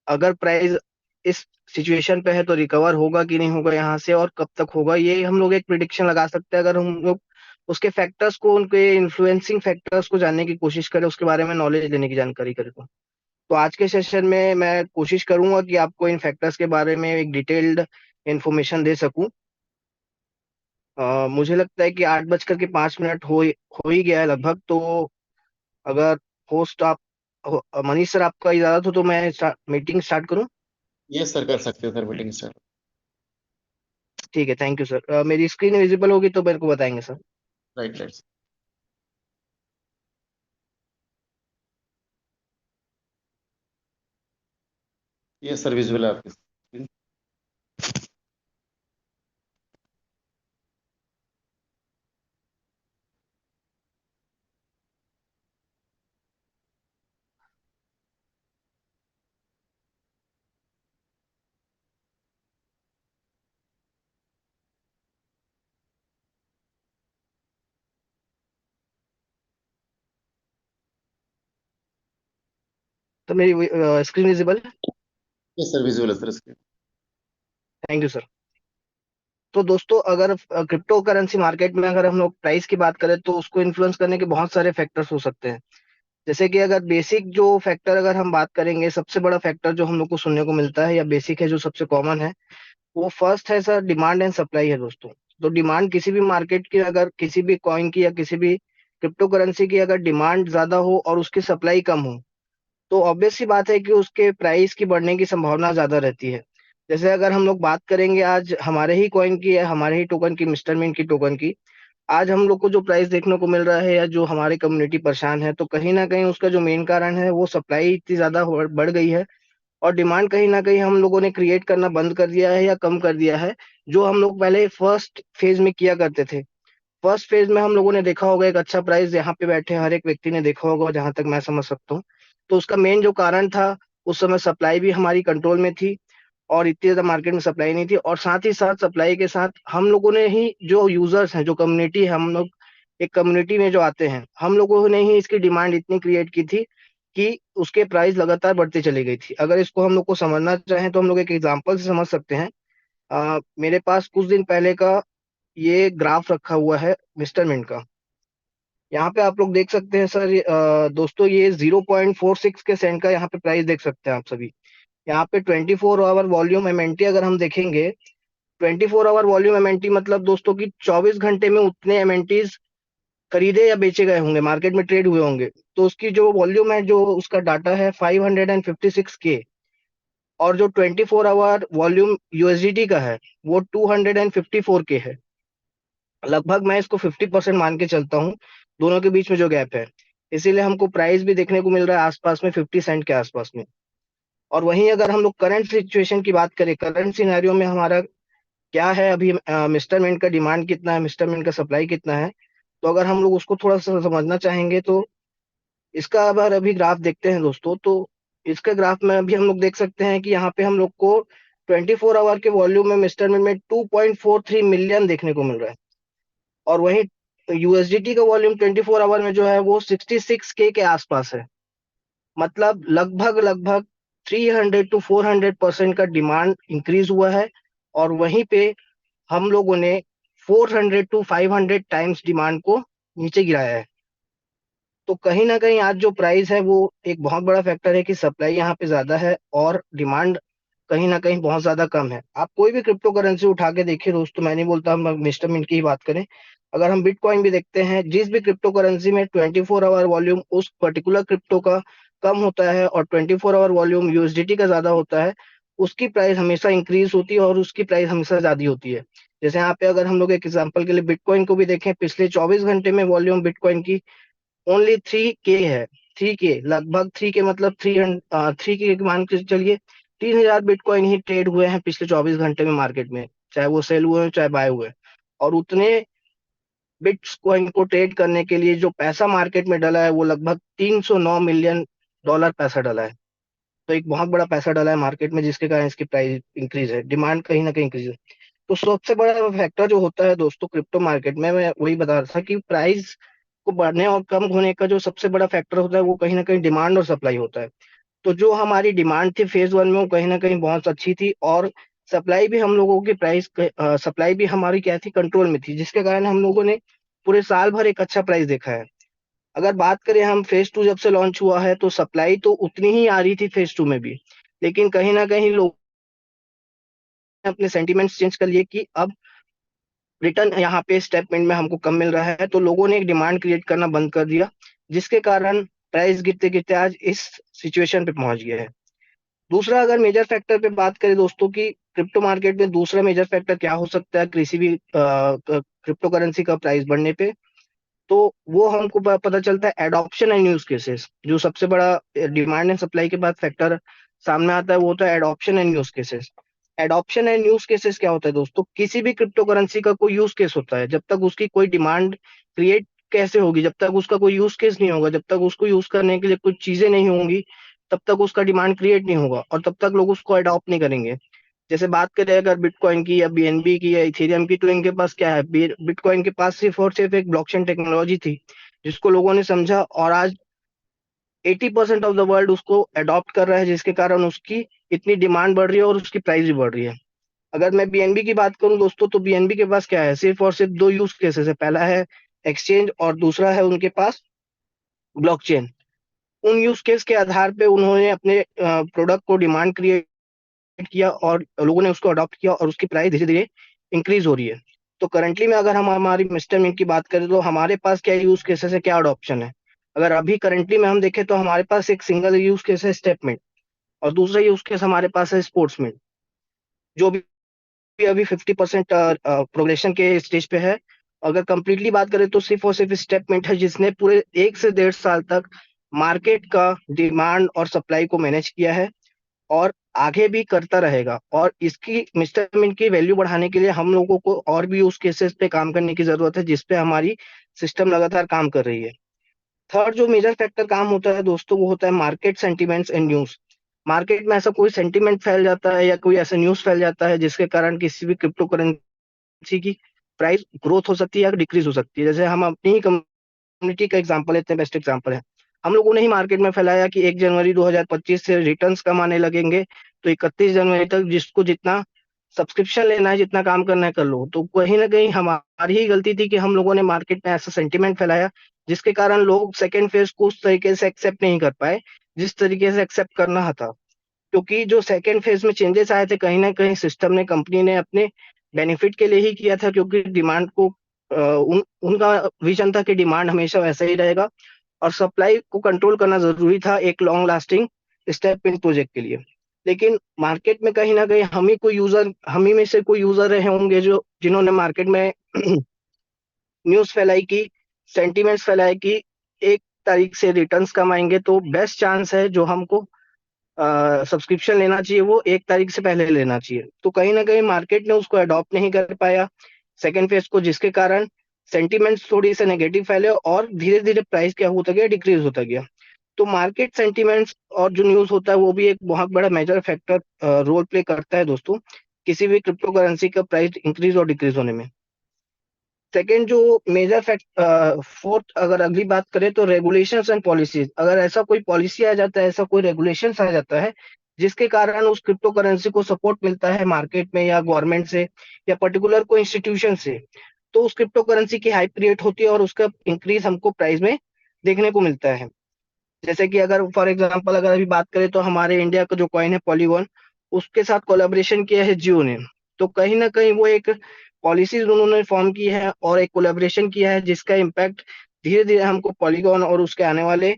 अगर प्राइस इस सिचुएशन पे है तो रिकवर होगा कि नहीं होगा यहाँ से, और कब तक होगा, ये हम लोग एक प्रिडिक्शन लगा सकते हैं अगर हम लोग उसके फैक्टर्स को, उनके इन्फ्लुएंसिंग फैक्टर्स को जानने की कोशिश करें, उसके बारे में नॉलेज लेने की जानकारी करें। तो आज के सेशन में मैं कोशिश करूंगा कि आपको इन फैक्टर्स के बारे में एक डिटेल्ड इंफॉर्मेशन दे सकूं। मुझे लगता है कि 8:05 हो ही गया है लगभग। तो अगर होस्ट आप मनीष सर, आपका इजाजत हो तो मैं मीटिंग स्टार्ट करूं? यस सर, कर सकते हो सर मीटिंग स्टार्ट। ठीक है, थैंक यू सर। मेरी स्क्रीन विजिबल होगी तो मेरे को बताएंगे sir. Right right. Yes sir, visual है आपके screen। तो मेरी स्क्रीन विजिबल है? यस सर, विजुअल है sir screen. Thank you sir. तो दोस्तों, अगर क्रिप्टो करेंसी मार्केट में अगर हम लोग प्राइस की बात करें तो उसको इन्फ्लुएंस करने के बहुत सारे फैक्टर्स हो सकते हैं। जैसे कि अगर बेसिक जो फैक्टर अगर हम बात करेंगे, सबसे बड़ा फैक्टर जो हम लोग को सुनने को मिलता है या बेसिक है, जो सबसे कॉमन है, वो फर्स्ट है सर, डिमांड एंड सप्लाई है दोस्तों। तो डिमांड किसी भी मार्केट की, अगर किसी भी कॉइन की या किसी भी क्रिप्टो करेंसी की अगर डिमांड ज्यादा हो और उसकी सप्लाई कम हो, तो ऑब्वियस सी बात है कि उसके प्राइस की बढ़ने की संभावना ज्यादा रहती है। जैसे अगर हम लोग बात करेंगे आज हमारे ही कॉइन की या हमारे ही टोकन की, मिस्टर मिंट की टोकन की, आज हम लोग को जो प्राइस देखने को मिल रहा है या जो हमारी कम्युनिटी परेशान है, तो कहीं ना कहीं उसका जो मेन कारण है वो सप्लाई इतनी ज्यादा बढ़ गई है, और डिमांड कहीं ना कहीं हम लोगों ने क्रिएट करना बंद कर दिया है या कम कर दिया है, जो हम लोग पहले फर्स्ट फेज में किया करते थे। फर्स्ट फेज में हम लोगों ने देखा होगा, एक अच्छा प्राइस यहाँ पे बैठे हर एक व्यक्ति ने देखा होगा, जहां तक मैं समझ सकता हूँ। तो उसका मेन जो कारण था, उस समय सप्लाई भी हमारी कंट्रोल में थी और इतनी ज्यादा मार्केट में सप्लाई नहीं थी, और साथ ही साथ सप्लाई के साथ हम लोगों ने ही, जो यूजर्स हैं, जो कम्युनिटी है, हम लोग एक कम्युनिटी में जो आते हैं, हम लोगों ने ही इसकी डिमांड इतनी क्रिएट की थी कि उसके प्राइस लगातार बढ़ती चली गई थी। अगर इसको हम लोग को समझना चाहें तो हम लोग एक एग्जांपल से समझ सकते हैं। मेरे पास कुछ दिन पहले का ये ग्राफ रखा हुआ है मिस्टर मिंट का। यहाँ पे आप लोग देख सकते हैं सर, दोस्तों, ये 0.46 के सेंट का यहाँ पे प्राइस देख सकते हैं आप सभी। यहाँ पे 24 आवर वॉल्यूम एमएनटी अगर हम देखेंगे, 24 आवर वॉल्यूम एमएनटी मतलब दोस्तों कि 24 घंटे में उतने एमएनटीज खरीदे या बेचे गए होंगे, मार्केट में ट्रेड हुए होंगे। तो उसकी जो वॉल्यूम है, जो उसका डाटा है 556 के, और जो 24 आवर वॉल्यूम यूएसडीटी का है वो 254 के है। लगभग मैं इसको 50% मान के चलता हूँ, दोनों के बीच में जो गैप है। इसीलिए हमको प्राइस भी देखने को मिल रहा है आसपास में 50 सेंट के आसपास में। और वहीं अगर हम लोग करंट सिचुएशन की बात करें, करंट सिनेरियो में हमारा क्या है अभी, मिस्टर मिंट का डिमांड कितना है, मिस्टर मिंट का सप्लाई कितना है, तो अगर हम लोग उसको थोड़ा सा समझना चाहेंगे तो इसका अगर अभी ग्राफ देखते हैं दोस्तों, तो इसके ग्राफ में अभी हम लोग देख सकते हैं कि यहाँ पे हम लोग को 24 आवर के वॉल्यूम में मिस्टर मिंट में 2.43 मिलियन देखने को मिल रहा है। और वहीं यूएसडीटी का वॉल्यूम 24 आवर में जो है वो 66 के आसपास है। मतलब लगभग लगभग 300 to 400% का डिमांड इंक्रीज हुआ है, और वहीं पे हम लोगों ने 400 to 500 टाइम्स डिमांड को नीचे गिराया है। तो कहीं ना कहीं आज जो प्राइस है वो एक बहुत बड़ा फैक्टर है कि सप्लाई यहाँ पे ज्यादा है और डिमांड कहीं ना कहीं बहुत ज्यादा कम है। आप कोई भी क्रिप्टो करेंसी उठा के देखिए दोस्तों, मैं नहीं बोलता हम मिस्टर मिंट की ही बात करें, अगर हम बिटकॉइन भी देखते हैं, जिस भी क्रिप्टो करेंसी में 24 आवर वॉल्यूम उस पर्टिकुलर क्रिप्टो का कम होता है और 24 आवर वॉल्यूम यूएसडीटी का ज्यादा होता है, उसकी प्राइस हमेशा इंक्रीज होती है और उसकी प्राइस हमेशा ज्यादा होती है। जैसे यहाँ पे अगर हम लोग एक एग्जांपल के लिए बिटकॉइन को भी देखें, पिछले 24 घंटे में वॉल्यूम बिटकॉइन की ओनली 3 के है। 3 के, लगभग 3 के मतलब 3 के मान के चलिए, 3,000 बिटकॉइन ही ट्रेड हुए हैं पिछले 24 घंटे में मार्केट में, चाहे वो सेल हुए हैं चाहे बाय हुए हैं। और उतने बिटकॉइन को ट्रेड करने के लिए जो पैसा मार्केट में डला है वो लगभग 309 मिलियन डॉलर पैसा डला है। तो एक बहुत बड़ा पैसा डला है मार्केट में, जिसके कारण इसकी प्राइस इंक्रीज है, डिमांड कहीं ना कहीं इंक्रीज है। तो सबसे बड़ा फैक्टर जो होता है दोस्तों क्रिप्टो मार्केट में, मैं वही बता रहा था कि प्राइस को बढ़ने और कम होने का जो सबसे बड़ा फैक्टर होता है वो कहीं ना कहीं डिमांड और सप्लाई होता है। तो जो हमारी डिमांड थी फेज वन में वो कहीं ना कहीं बहुत अच्छी थी, और सप्लाई भी हम लोगों की सप्लाई भी हमारी क्या थी, कंट्रोल में थी, जिसके कारण हम लोगों ने पूरे साल भर एक अच्छा प्राइस देखा है। अगर बात करें हम फेज टू जब से लॉन्च हुआ है तो सप्लाई तो उतनी ही आ रही थी फेज टू में भी, लेकिन कहीं ना कहीं लोग ने अपने सेंटिमेंट्स चेंज कर लिए कि अब रिटर्न यहाँ पे स्टेटमेंट में हमको कम मिल रहा है, तो लोगों ने एक डिमांड क्रिएट करना बंद कर दिया, जिसके कारण प्राइस गिरते गिरते आज इस सिचुएशन पे पहुंच गया है। दूसरा अगर मेजर फैक्टर पे बात करें दोस्तों की क्रिप्टो मार्केट में दूसरा मेजर फैक्टर क्या हो सकता है किसी भी क्रिप्टो करेंसी का प्राइस बढ़ने पे, तो वो हमको पता चलता है एडॉप्शन एंड यूज केसेस। जो सबसे बड़ा डिमांड एंड सप्लाई के बाद फैक्टर सामने आता है वो होता है adoption and use cases. Adoption and use cases क्या होता है दोस्तों, किसी भी क्रिप्टो करेंसी का कोई यूज केस होता है, जब तक उसकी कोई डिमांड क्रिएट कैसे होगी, जब तक उसका कोई यूज केस नहीं होगा, जब तक उसको यूज करने के लिए कुछ चीजें नहीं होंगी, तब तक उसका डिमांड क्रिएट नहीं होगा और तब तक लोग उसको अडॉप्ट नहीं करेंगे। जैसे बात करें अगर बिटकॉइन की या बीएनबी की या इथेरियम की, तो इनके पास क्या है, बिटकॉइन के पास सिर्फ और सिर्फ एक ब्लॉकचेन टेक्नोलॉजी थी जिसको लोगों ने समझा, और आज 80% ऑफ द वर्ल्ड उसको अडॉप्ट कर रहा है, जिसके कारण उसकी इतनी डिमांड बढ़ रही है और उसकी प्राइस भी बढ़ रही है। अगर मैं बीएनबी की बात करूं दोस्तों, तो बीएनबी के पास क्या है, सिर्फ और सिर्फ दो यूज केसेस है, पहला है एक्सचेंज और दूसरा है उनके पास ब्लॉकचेन। उन यूज केस के आधार पे उन्होंने अपने प्रोडक्ट को डिमांड क्रिएट किया और लोगों ने उसको अडॉप्ट किया और उसकी प्राइस धीरे धीरे इंक्रीज हो रही है। तो करंटली में अगर हम हमारी मिस्टर मिंट की बात करें तो हमारे पास क्या यूज केसेस है, क्या अडॉप्शन है। अगर अभी करंटली में हम देखें तो हमारे पास एक सिंगल यूज केस है स्टेटमेंट, और दूसरा यूज केस हमारे पास है स्पोर्ट्समेंट, जो भी अभी 50% प्रोग्रेशन के स्टेज पे है। अगर कंप्लीटली बात करें तो सिर्फ और सिर्फ स्टेटमेंट है जिसने पूरे 1 से 1.5 साल तक मार्केट का डिमांड और सप्लाई को मैनेज किया है, और आगे भी करता रहेगा। और इसकी मिस्टर मिंट की वैल्यू बढ़ाने के लिए हम लोगों को और भी यूज केसेस पे काम करने की जरूरत है, जिसपे हमारी सिस्टम लगातार काम कर रही है। थर्ड जो मेजर फैक्टर काम होता है दोस्तों, वो होता है market sentiments and news. Market में ऐसा कोई सेंटीमेंट फैल जाता है या कोई ऐसा न्यूज फैल जाता है जिसके कारण किसी भी क्रिप्टो करेंसी की प्राइस ग्रोथ हो सकती है या डिक्रीज हो सकती है। जैसे हम अपनी ही कम्युनिटी का एग्जांपल लेते हैं, बेस्ट एग्जांपल है, हम लोगों ने ही मार्केट में फैलाया कि 1 जनवरी 2025 से रिटर्न्स कम आने लगेंगे, तो 31 जनवरी तक जिसको जितना सब्सक्रिप्शन लेना है, जितना काम करना है कर लो। तो कहीं ना कहीं हमारी ही गलती थी कि हम लोगों ने मार्केट में ऐसा सेंटीमेंट फैलाया, जिसके कारण लोग सेकेंड फेज को उस तरीके से एक्सेप्ट नहीं कर पाए जिस तरीके से एक्सेप्ट करना था। क्योंकि जो सेकेंड फेज में चेंजेस आए थे, कहीं ना कहीं सिस्टम ने, कंपनी ने अपने बेनिफिट के लिए ही किया था, क्योंकि डिमांड को उनका विजन था कि डिमांड हमेशा वैसा ही रहेगा और सप्लाई को कंट्रोल करना जरूरी था एक long lasting step in project के लिए। लेकिन मार्केट में कहीं ना कहीं हम ही में से कोई यूजर रहे होंगे जो जिन्होंने मार्केट में न्यूज फैलाई की, सेंटीमेंट्स फैलाए कि 1 तारीख से रिटर्न्स कम आएंगे, तो बेस्ट चांस है जो हमको सब्सक्रिप्शन लेना चाहिए वो 1 तारीख से पहले लेना चाहिए। तो कहीं ना कहीं मार्केट ने उसको अडॉप्ट नहीं कर पाया सेकेंड फेज को, जिसके कारण सेंटीमेंट्स थोड़ी से नेगेटिव फैले और धीरे धीरे प्राइस क्या होता गया, डिक्रीज होता गया। तो मार्केट सेंटीमेंट्स और जो न्यूज होता है वो भी एक बहुत बड़ा मेजर फैक्टर रोल प्ले करता है दोस्तों, किसी भी क्रिप्टो करेंसी का प्राइस इंक्रीज और डिक्रीज होने में। सेकेंड जो मेजर फैक्ट फोर्थ अगर अगली बात करें तो रेगुलेशंस एंड पॉलिसीज। अगर ऐसा कोई पॉलिसी आ जाता है, ऐसा कोई रेगुलेशंस आ जाता है जिसके कारण उस क्रिप्टो करेंसी को सपोर्ट मिलता है मार्केट में या गवर्नमेंट से या पर्टिकुलर कोई इंस्टीट्यूशन से, तो उस क्रिप्टो करेंसी की हाइप क्रिएट होती है और उसका इंक्रीज हमको प्राइस में देखने को मिलता है। जैसे कि अगर फॉर एग्जांपल अगर अभी बात करें तो हमारे इंडिया का जो कॉइन है पॉलीगॉन, उसके साथ कोलैबोरेशन किया है जियो ने। तो कहीं ना कहीं वो एक पॉलिसीज उन्होंने फॉर्म की है और एक कोलैबोरेशन किया है जिसका इम्पैक्ट धीरे धीरे हमको पॉलीगॉन और उसके आने वाले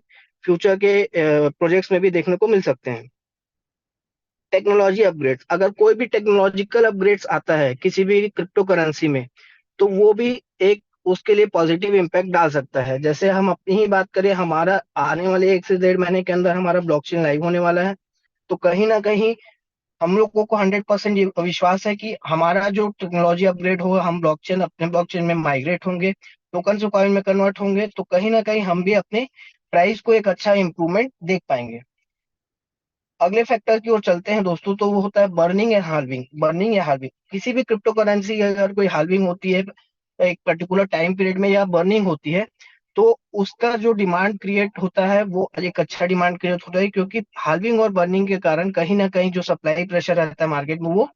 फ्यूचर के प्रोजेक्ट्स में भी देखने को मिल सकते हैं। टेक्नोलॉजी अपग्रेड्स, अगर कोई भी टेक्नोलॉजिकल अपग्रेड्स आता है किसी भी क्रिप्टो करेंसी में, तो वो भी एक उसके लिए पॉजिटिव इम्पैक्ट डाल सकता है। जैसे हम अपनी ही बात करें, हमारा आने वाले 1 से 1.5 महीने के अंदर हमारा ब्लॉकचेन लाइव होने वाला है। तो कहीं ना कहीं हम लोगों को 100% विश्वास है कि हमारा जो टेक्नोलॉजी अपग्रेड होगा, हम ब्लॉकचेन अपने ब्लॉकचेन में माइग्रेट होंगे, टोकन से कॉइन में कन्वर्ट होंगे, तो कहीं ना कहीं हम भी अपने प्राइस को एक अच्छा इंप्रूवमेंट देख पाएंगे। अगले फैक्टर की ओर चलते हैं दोस्तों, तो वो होता है बर्निंग एंड हाल्विंग। बर्निंग या हाल्विंग, किसी भी क्रिप्टो करेंसी अगर कोई हाल्विंग होती है एक पर्टिकुलर टाइम पीरियड में या बर्निंग होती है, तो उसका जो डिमांड क्रिएट होता है वो एक अच्छा डिमांड क्रिएट होता है, क्योंकि हाल्विंग और बर्निंग के कारण कहीं ना कहीं जो सप्लाई प्रेशर रहता है मार्केट में वो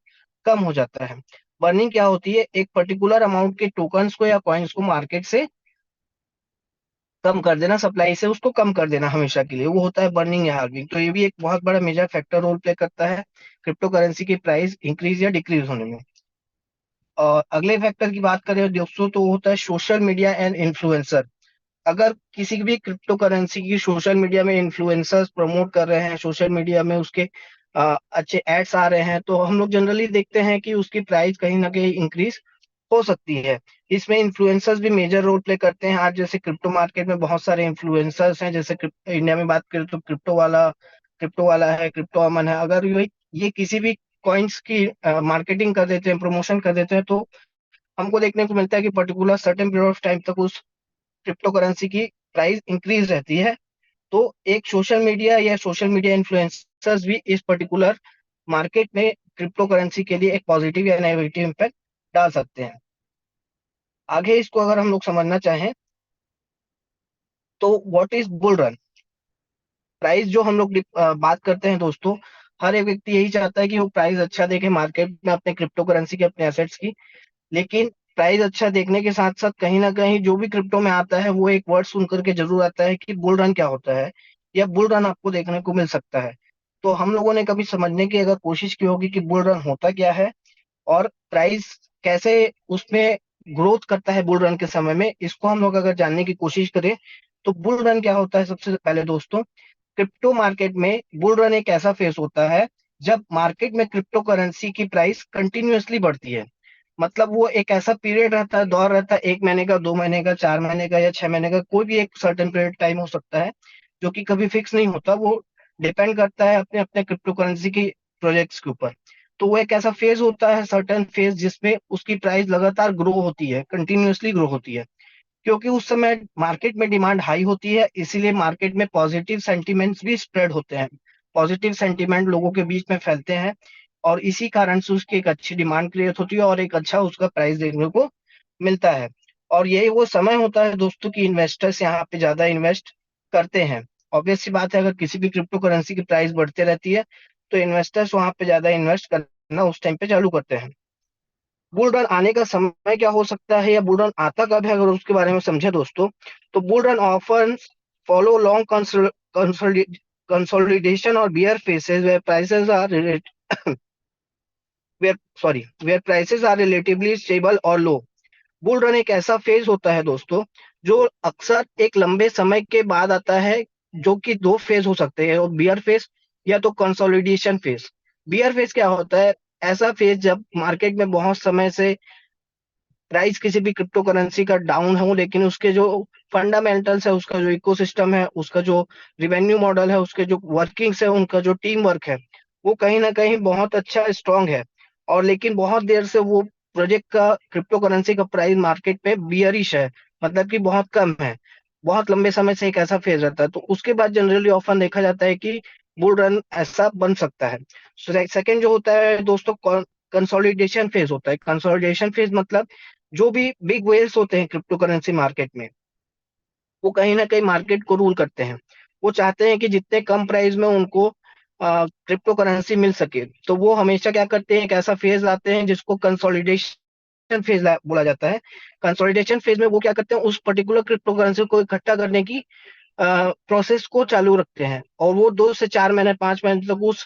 कम हो जाता है। बर्निंग क्या होती है, एक पर्टिकुलर अमाउंट के टोकन्स को या कॉइन्स को मार्केट से कम कर देना, सप्लाई से उसको कम कर देना हमेशा के लिए, वो होता है बर्निंग या हार्विंग। तो ये भी एक बहुत बड़ा मेजर फैक्टर रोल प्ले करता है क्रिप्टो करेंसी की प्राइस इंक्रीज या डिक्रीज होने में। और अगले फैक्टर की बात करें दोस्तों तो वो होता है सोशल मीडिया एंड इन्फ्लुएंसर। अगर किसी भी क्रिप्टो करेंसी की सोशल मीडिया में इन्फ्लुएंसर्स प्रमोट कर रहे हैं, सोशल मीडिया में उसके अच्छे एड्स आ रहे हैं, तो हम लोग जनरली देखते हैं कि उसकी प्राइस कहीं ना कहीं इंक्रीज हो सकती है। इसमें इन्फ्लुएंसर्स भी मेजर रोल प्ले करते हैं। आज जैसे क्रिप्टो मार्केट में बहुत सारे इन्फ्लुएंसर्स हैं, जैसे इंडिया में बात करें तो क्रिप्टो वाला है, क्रिप्टो अमन है। अगर ये किसी भी कॉइन्स की मार्केटिंग कर देते हैं, प्रमोशन कर देते हैं, तो हमको देखने को मिलता है कि particular certain period of time तक उस क्रिप्टो करेंसी की प्राइस इंक्रीज रहती है। तो एक सोशल मीडिया या सोशल मीडिया इन्फ्लुएंसर्स भी इस पर्टिकुलर मार्केट में क्रिप्टो करेंसी के लिए एक पॉजिटिव या नेगेटिव इम्पैक्ट डाल सकते हैं। आगे इसको अगर हम लोग समझना चाहें तो what is bull run. Price जो हम लोग बात करते हैं दोस्तों, हर एक व्यक्ति यही चाहता है कि वो प्राइस अच्छा देखे मार्केट में अपने क्रिप्टो करेंसी के, अपने एसेट्स की। लेकिन प्राइस अच्छा देखने के साथ साथ कहीं ना कहीं जो भी क्रिप्टो में आता है वो एक वर्ड सुन करके जरूर आता है कि बुल रन क्या होता है, या बुल रन आपको देखने को मिल सकता है। तो हम लोगों ने कभी समझने की अगर कोशिश की होगी कि बुल रन होता क्या है और प्राइस कैसे उसमें ग्रोथ करता है बुल रन के समय में, इसको हम लोग अगर जानने की कोशिश करें तो बुल रन क्या होता है। सबसे पहले दोस्तों, क्रिप्टो मार्केट में बुल रन एक ऐसा फेज होता है जब मार्केट में क्रिप्टो करेंसी की प्राइस कंटिन्यूअसली बढ़ती है। मतलब वो एक ऐसा पीरियड रहता है, दौर रहता है, 1 महीने का, 2 महीने का, 4 महीने का या 6 महीने का, कोई भी एक सर्टेन पीरियड टाइम हो सकता है जो कि कभी फिक्स नहीं होता। वो डिपेंड करता है अपने अपने क्रिप्टो करेंसी की प्रोजेक्ट्स के ऊपर। तो वो एक ऐसा फेज होता है, सर्टेन फेज, जिसमें उसकी प्राइस लगातार ग्रो होती है, कंटिन्यूअसली ग्रो होती है, क्योंकि उस समय मार्केट में डिमांड हाई होती है। इसीलिए मार्केट में पॉजिटिव सेंटीमेंट्स भी स्प्रेड होते हैं, पॉजिटिव सेंटीमेंट लोगों के बीच में फैलते हैं, और इसी कारण से उसकी एक अच्छी डिमांड क्रिएट होती है और एक अच्छा उसका प्राइस देखने को मिलता है। और यही वो समय होता है दोस्तों कि इन्वेस्टर्स यहाँ पे ज्यादा इन्वेस्ट करते हैं। ऑब्वियस सी बात है, अगर किसी भी क्रिप्टो करेंसी की प्राइस बढ़ते रहती है तो इन्वेस्टर्स वहां पे ज्यादा इन्वेस्ट करना उस टाइम पे चालू करते हैं। बुल रन आने का समय क्या हो सकता है या बुल रन आता कब है, अगर उसके बारे में समझे दोस्तों, तो bull run often follow long consolidation और bear phases where prices are where sorry where prices are relatively stable और लो। बुल रन एक ऐसा फेज होता है दोस्तों जो अक्सर एक लंबे समय के बाद आता है, जो कि दो फेज हो सकते हैं, और बियर फेज या तो कंसोलिडेशन फेज। बियर फेज क्या होता है, ऐसा फेज जब मार्केट में बहुत समय से प्राइस किसी भी क्रिप्टो करेंसी का डाउन हो, लेकिन उसके जो फंडामेंटल्स है, उसका जो इकोसिस्टम है, उसका जो रिवेन्यू मॉडल है, उसके जो वर्किंग्स है, उनका जो टीम वर्क है, वो कहीं ना कहीं बहुत अच्छा स्ट्रांग है। और लेकिन बहुत देर से वो प्रोजेक्ट का, क्रिप्टो करेंसी का प्राइस मार्केट में बियरिश है, मतलब कि बहुत कम है। बहुत लंबे समय से एक ऐसा फेज रहता है, तो उसके बाद जनरली ऑफन देखा जाता है कि बुल रन ऐसा बन सकता है। सेकंड जो होता है दोस्तों, कंसोलिडेशन फेज होता है। कंसोलिडेशन फेज मतलब जो भी बिग वेल्स होते हैं क्रिप्टो करेंसी मार्केट में, वो कहीं ना कहीं मार्केट को रूल करते हैं। वो चाहते हैं कि जितने कम प्राइस में उनको क्रिप्टो करेंसी मिल सके, तो वो हमेशा क्या करते हैं, एक ऐसा फेज लाते हैं जिसको कंसोलिडेशन फेज बोला जाता है। कंसोलिडेशन फेज में वो क्या करते हैं, उस पर्टिकुलर क्रिप्टो करेंसी को इकट्ठा करने की प्रोसेस को चालू रखते हैं, और वो 2 से 4 महीने, 5 महीने तक उस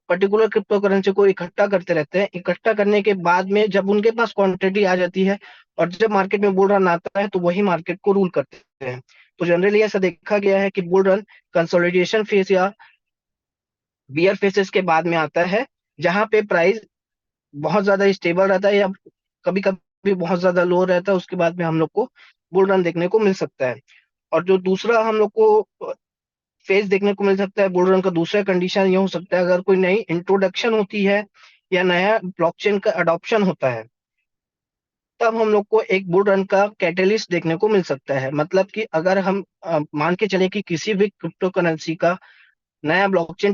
पर्टिकुलर क्रिप्टो करेंसी को इकट्ठा करते रहते हैं। इकट्ठा करने के बाद में जब उनके पास क्वांटिटी आ जाती है और जब मार्केट में बुल रन आता है, तो वही मार्केट को रूल करते हैं। तो जनरली ऐसा देखा गया है कि बुल रन कंसोलिडेशन फेज या बियर फेसेस के बाद में आता है, जहां पे प्राइस बहुत ज्यादा स्टेबल रहता है या कभी कभी बहुत ज्यादा लो रहता है। उसके बाद में हम लोग को बुल रन देखने को मिल सकता है। और जो दूसरा हम लोग को फेज देखने को मिल सकता है बुल रन का, दूसरा कंडीशन ये हो सकता है अगर कोई नई इंट्रोडक्शन होती है या नया ब्लॉकचेन का अडॉप्शन होता है, तब हम लोग को एक बुल रन का कैटलिस्ट देखने को मिल सकता है। मतलब कि अगर हम मान के चले कि किसी भी क्रिप्टो करेंसी का नया ब्लॉकचेन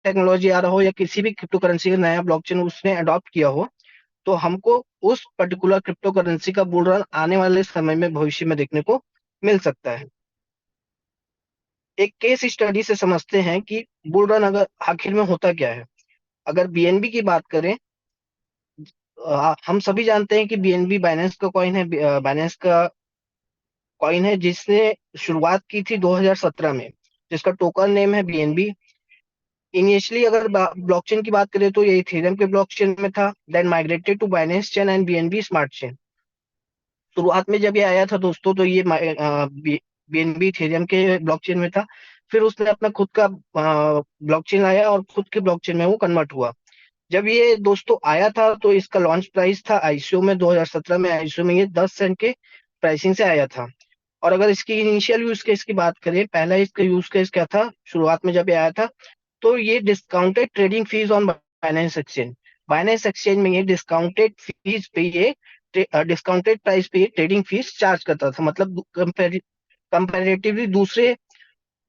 टेक्नोलॉजी आ रहा हो, या किसी भी क्रिप्टो करेंसी का नया ब्लॉकचेन उसने अडॉप्ट किया हो, तो हमको उस पर्टिकुलर क्रिप्टो करेंसी का बुल रन आने वाले समय में, भविष्य में देखने को मिल सकता है। एक केस स्टडी से समझते हैं कि बुल रन अगर आखिर में होता क्या है। अगर बीएनबी की बात करें, हम सभी जानते हैं कि बीएनबी बाइनेंस का कॉइन है, बाइनेंस का कॉइन है जिसने शुरुआत की थी 2017 में, जिसका टोकन नेम है बीएनबी। इनिशियली अगर ब्लॉकचेन की बात करें तो ये इथेरियम के ब्लॉकचेन में था, then migrated to Binance chain and BNB smart chain. शुरुआत में जब ये आया था दोस्तों तो ये बीएनबी इथेरियम के ब्लॉकचेन में था। फिर उसने अपना खुद का ब्लॉकचेन लाया और खुद के ब्लॉकचेन में वो कन्वर्ट हुआ। जब ये दोस्तों आया था तो इसका लॉन्च प्राइस था आईसीओ में, 2017 में आईसीओ में ये 10 सेंट के प्राइसिंग से आया था। और अगर इसकी इनिशियल यूज केस की बात करें, पहला इसका यूज केस क्या था शुरुआत में जब ये आया था, तो ये discounted trading fees on Binance exchange. Binance exchange में ये डिस्काउंटेड फीस पे ये डिस्काउंटेड प्राइस पे ये ट्रेडिंग फीस चार्ज करता था। मतलब कंपेरेटिवली दूसरे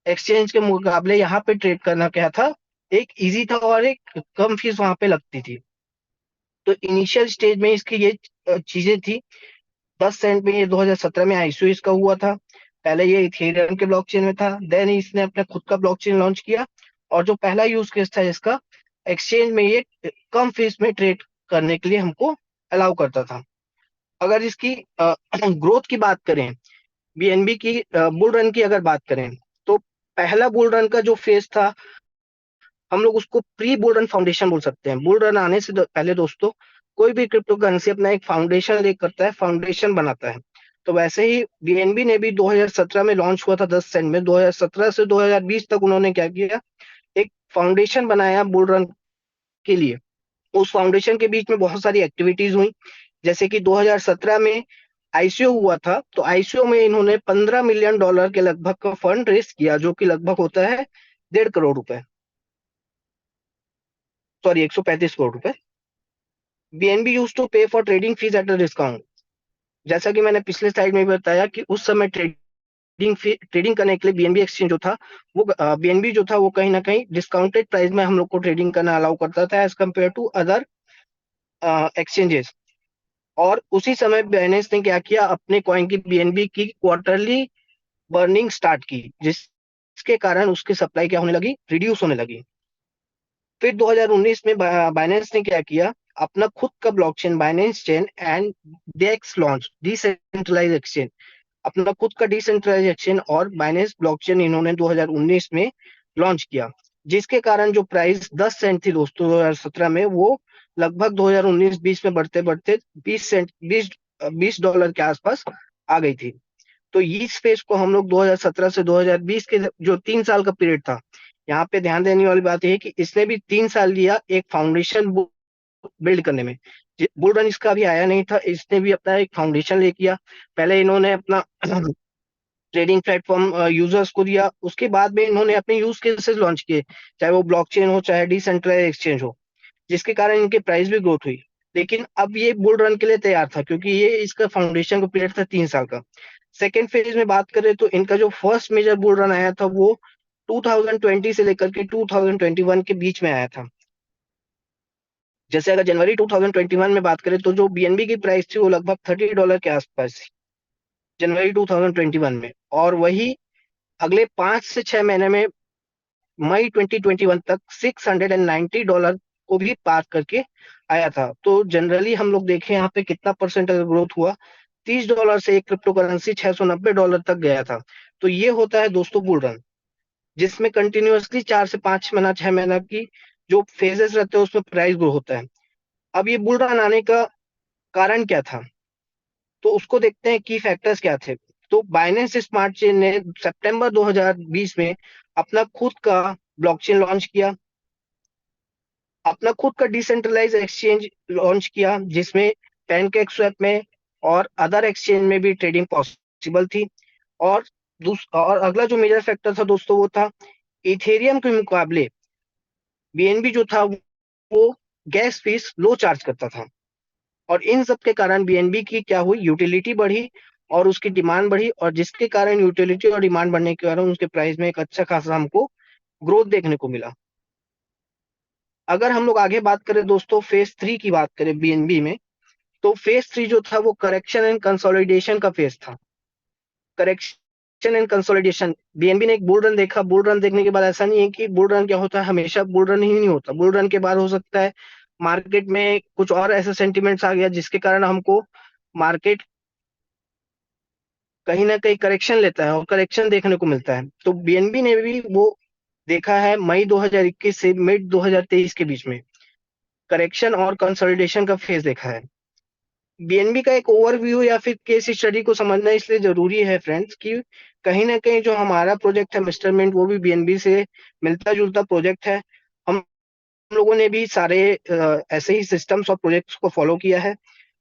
एक्सचेंज के मुकाबले यहाँ पे ट्रेड करना क्या था, एक इजी था और एक कम फीस वहां पे लगती थी। तो इनिशियल स्टेज में इसकी ये चीजें थी। 10 सेंट में ये 2017 में आईसीओ इसका हुआ था। पहले ये इथेरियम के ब्लॉकचेन में था, देन इसने अपना खुद का ब्लॉकचेन लॉन्च किया। और जो पहला यूज केस था इसका, एक्सचेंज में ये कम फीस में ट्रेड करने के लिए हमको अलाउ करता था। अगर इसकी ग्रोथ की बात करें, बीएनबी की बुल रन की अगर बात करें, तो पहला बुल रन का जो फेज था, हम लोग उसको प्री बुल रन फाउंडेशन बोल सकते हैं। बुल रन आने से पहले दोस्तों, कोई भी क्रिप्टो करेंसी अपना एक फाउंडेशन ले करता है, फाउंडेशन बनाता है। तो वैसे ही बीएनबी ने भी 2017 में लॉन्च हुआ था 10 सेंट में। 2017 से 2020 तक उन्होंने क्या किया, एक फाउंडेशन बनाया बुल रन के लिए। उस फाउंडेशन के बीच में बहुत सारी एक्टिविटीज हुई। जैसे कि 2017 में आईसीओ हुआ था, तो आईसीओ में इन्होंने $15 मिलियन के लगभग का फंड रेस किया, जो कि लगभग होता है 1.5 करोड़ रुपए, सॉरी 135 करोड़ रुपए। बीएनबी यूज टू पे for trading fees at a discount. जैसा कि मैंने पिछले स्लाइड में भी बताया कि उस समय ट्रेडिंग करने के लिए बीएनबी एक्सचेंज जो था, वो बीएनबी जो था वो कहीं ना कहीं डिस्काउंटेड प्राइस में हम लोग को ट्रेडिंग करना अलाउ करता था as compared to other exchanges. और उसी समय बाइनेंस ने क्या किया, अपने कॉइन की बीएनबी की क्वार्टरली बर्निंग स्टार्ट की, जिसके कारण उसकी सप्लाई क्या होने लगी, रिड्यूस होने लगी। फिर 2019 में बाइनेंस ने क्या किया, अपना खुद का blockchain Binance chain and DEX launch, decentralise exchange. अपना खुद का डिसेंट्रलाइज एक्सचेंज और बाइनेंस ब्लॉकचेन इन्होंने 2019 में लॉन्च किया, जिसके कारण जो प्राइस 10 सेंट थी दोस्तों 2017 में, वो लगभग 2019-20 में बढ़ते बढ़ते 20 डॉलर के आसपास आ गई थी। तो इस फेज को हम लोग 2017 से 2020 के जो 3 साल का पीरियड था, यहाँ पे ध्यान देने वाली बात यह है कि इसने भी 3 साल लिया एक फाउंडेशन बिल्ड करने में। बुल रन इसका भी आया नहीं था, इसने भी अपना एक फाउंडेशन ले किया। पहले इन्होंने अपना ट्रेडिंग प्लेटफॉर्म यूजर्स को दिया, उसके बाद में इन्होंने अपने यूज केसेस लॉन्च किए, चाहे वो ब्लॉकचेन हो चाहे डिसेंट्रलाइज एक्सचेंज हो, जिसके कारण इनके प्राइस भी ग्रोथ हुई। लेकिन अब ये बुल रन के लिए तैयार था, क्योंकि ये इसका फाउंडेशन का पीरियड था 3 साल का। सेकेंड फेज में बात करें तो इनका जो फर्स्ट मेजर बुल रन आया था वो 2020 से लेकर के 2021 के बीच में आया था। जैसे अगर जनवरी 2021 में बात करें तो जो बीएनबी की प्राइस थी वो लगभग $30 के आसपास थी जनवरी 2021 में। और वही अगले 5 से 6 महीने में मई 2021 तक $690 को भी पार करके आया था। तो जनरली हम लोग देखें यहाँ पे कितना परसेंट अगर ग्रोथ हुआ, $30 से एक क्रिप्टो करेंसी $690 तक गया था। तो ये होता है दोस्तों बुल रन, जिसमें कंटिन्यूअसली 4 से 5 महीना 6 महीना की जो फेजेस रहते हैं उसमें प्राइस ग्रो होता है। अब ये बुल रन आने का कारण क्या था, तो उसको देखते हैं की फैक्टर्स क्या थे। तो बाइनेंस स्मार्ट चेन ने सितंबर 2020 में अपना खुद का ब्लॉकचेन लॉन्च किया, अपना खुद का डिसेंट्रलाइज एक्सचेंज लॉन्च किया, जिसमें पैनकेक स्वैप में और अदर एक्सचेंज में भी ट्रेडिंग पॉसिबल थी। और और अगला जो मेजर फैक्टर था दोस्तों वो था, इथेरियम के मुकाबले बीएनबी जो था वो गैस फीस लो चार्ज करता था। और इन सब के कारण बीएनबी की क्या हुई, यूटिलिटी बढ़ी और उसकी डिमांड बढ़ी, और जिसके कारण यूटिलिटी और डिमांड बढ़ने के कारण उसके प्राइस में एक अच्छा खासा हमको ग्रोथ देखने को मिला। अगर हम लोग आगे बात करें दोस्तों, फेज 3 की बात करें बीएनबी में, तो फेज 3 जो था वो करेक्शन एंड कंसोलिडेशन का फेज था। करेक्शन एंड कंसोलिडेशन, बीएनबी ने एक बुल रन देखा, बुल रन देखने के बाद ऐसा नहीं है कि बुल रन क्या होता है, हमेशा बुल रन ही नहीं होता, बुल रन के बाद हो सकता है मार्केट में कुछ और ऐसे सेंटिमेंट्स आ गया जिसके कारण हमको मार्केट कहीं ना कहीं करेक्शन लेता है और करेक्शन देखने को मिलता है। तो बीएनबी ने भी वो देखा है मई 2021 से मिड 2023 के बीच में करेक्शन और कंसोलिडेशन का फेज देखा है। बीएनबी का एक ओवरव्यू या फिर केस स्टडी को समझना इसलिए जरूरी है फ्रेंड्स कि कहीं ना कहीं जो हमारा प्रोजेक्ट है मिस्टर मिंट वो भी बीएनबी से मिलता जुलता प्रोजेक्ट है। हम लोगों ने भी सारे ऐसे ही सिस्टम्स और प्रोजेक्ट्स को फॉलो किया है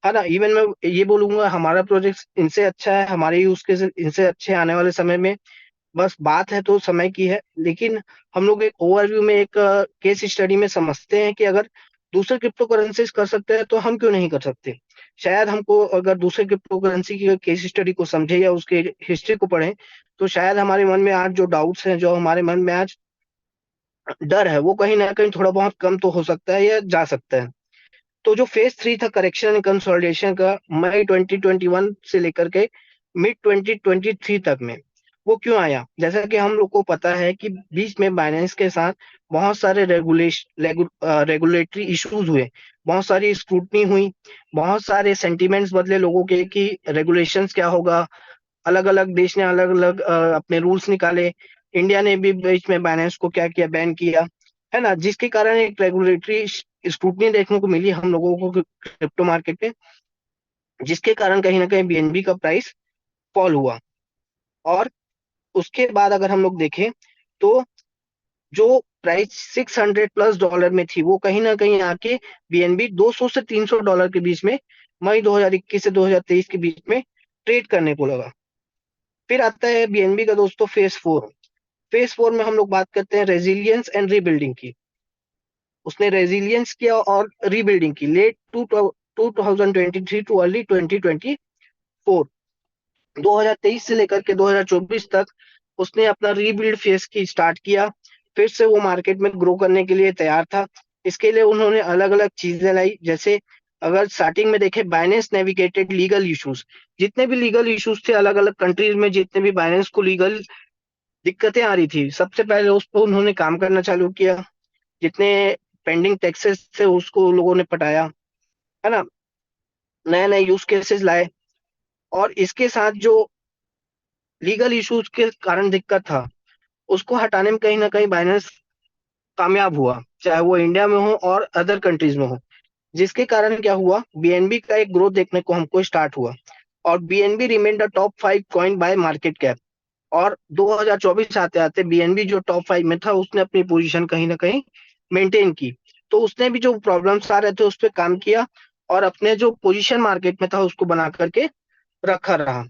ना। इवन मैं ये बोलूंगा हमारा प्रोजेक्ट इनसे अच्छा है, हमारे यूज केस इनसे अच्छे हैं आने वाले समय में। बस बात है तो समय की है, लेकिन हम लोग एक ओवरव्यू में एक केस स्टडी में समझते हैं कि अगर दूसरे क्रिप्टो करेंसीज कर सकते हैं तो हम क्यों नहीं कर सकते। शायद हमको अगर दूसरे क्रिप्टो करेंसी की केस स्टडी को समझे या उसके हिस्ट्री को पढ़ें तो शायद हमारे मन में आज जो डाउट्स हैं, जो हमारे मन में आज डर है, वो कहीं ना कहीं थोड़ा बहुत कम तो हो सकता है या जा सकता है। तो जो फेज 3 था करेक्शन एंड कंसोलिडेशन का मई 2021 से लेकर के मिड 2023 तक में, वो क्यों आया? जैसा कि हम लोग को पता है कि बीच में बाइनेंस के साथ बहुत सारे रेगुलेटरी इश्यूज हुए, बहुत सारी स्क्रूटनी हुई, बहुत सारे सेंटिमेंट्स बदले लोगों के कि रेगुलेशंस क्या होगा। अलग अलग देश ने अलग अलग अपने रूल्स निकाले। इंडिया ने भी बीच में बाइनेंस को क्या किया, बैन किया, है ना, जिसके कारण एक रेगुलेटरी स्क्रूटनी देखने को मिली हम लोगों को क्रिप्टो मार्केट में, जिसके कारण कहीं ना कहीं बीएनबी का प्राइस फॉल हुआ। और उसके बाद अगर हम लोग देखें तो जो प्राइस $600+ में थी वो कहीं ना कहीं आके बीएनबी 200 से $300 के बीच में मई 2021 से 2023 के बीच में ट्रेड करने को लगा। फिर आता है बीएनबी का दोस्तों फेज 4। फेज 4 में हम लोग बात करते हैं रेजिलियंस एंड रीबिल्डिंग की। उसने रेजिलियंस किया और रीबिल्डिंग की लेट 2023 टू अर्ली 2024, 2023 से लेकर के 2024 तक उसने अपना रीबिल्ड फेज की स्टार्ट किया। फिर से वो मार्केट में ग्रो करने के लिए तैयार था। इसके लिए उन्होंने अलग अलग चीजें लाई, जैसे अगर स्टार्टिंग में देखें बाइनेंस नेविगेटेड लीगल इश्यूज, जितने भी लीगल इश्यूज थे अलग अलग कंट्रीज में, जितने भी बाइनेंस को लीगल दिक्कतें आ रही थी, सबसे पहले उस पर उन्होंने काम करना चालू किया। जितने पेंडिंग टैक्सेस थे उसको लोगों ने पटाया, है ना, नए नए यूज केसेस लाए। और इसके साथ जो लीगल इश्यूज के कारण दिक्कत था उसको हटाने में कहीं ना कहीं बाइनेंस कामयाब हुआ, चाहे वो इंडिया में हो और अदर कंट्रीज में हो। जिसके कारण क्या हुआ, बीएनबी का एक ग्रोथ देखने को हमको स्टार्ट हुआ और BNB remain the top 5 coin bye market cap. और 2024 आते आते बीएनबी जो टॉप 5 में था उसने अपनी पोजीशन कहीं ना कहीं मेंटेन की। तो उसने भी जो प्रॉब्लम्स आ रहे थे उस पर काम किया और अपने जो पोजीशन मार्केट में था उसको बना करके रखा रहा।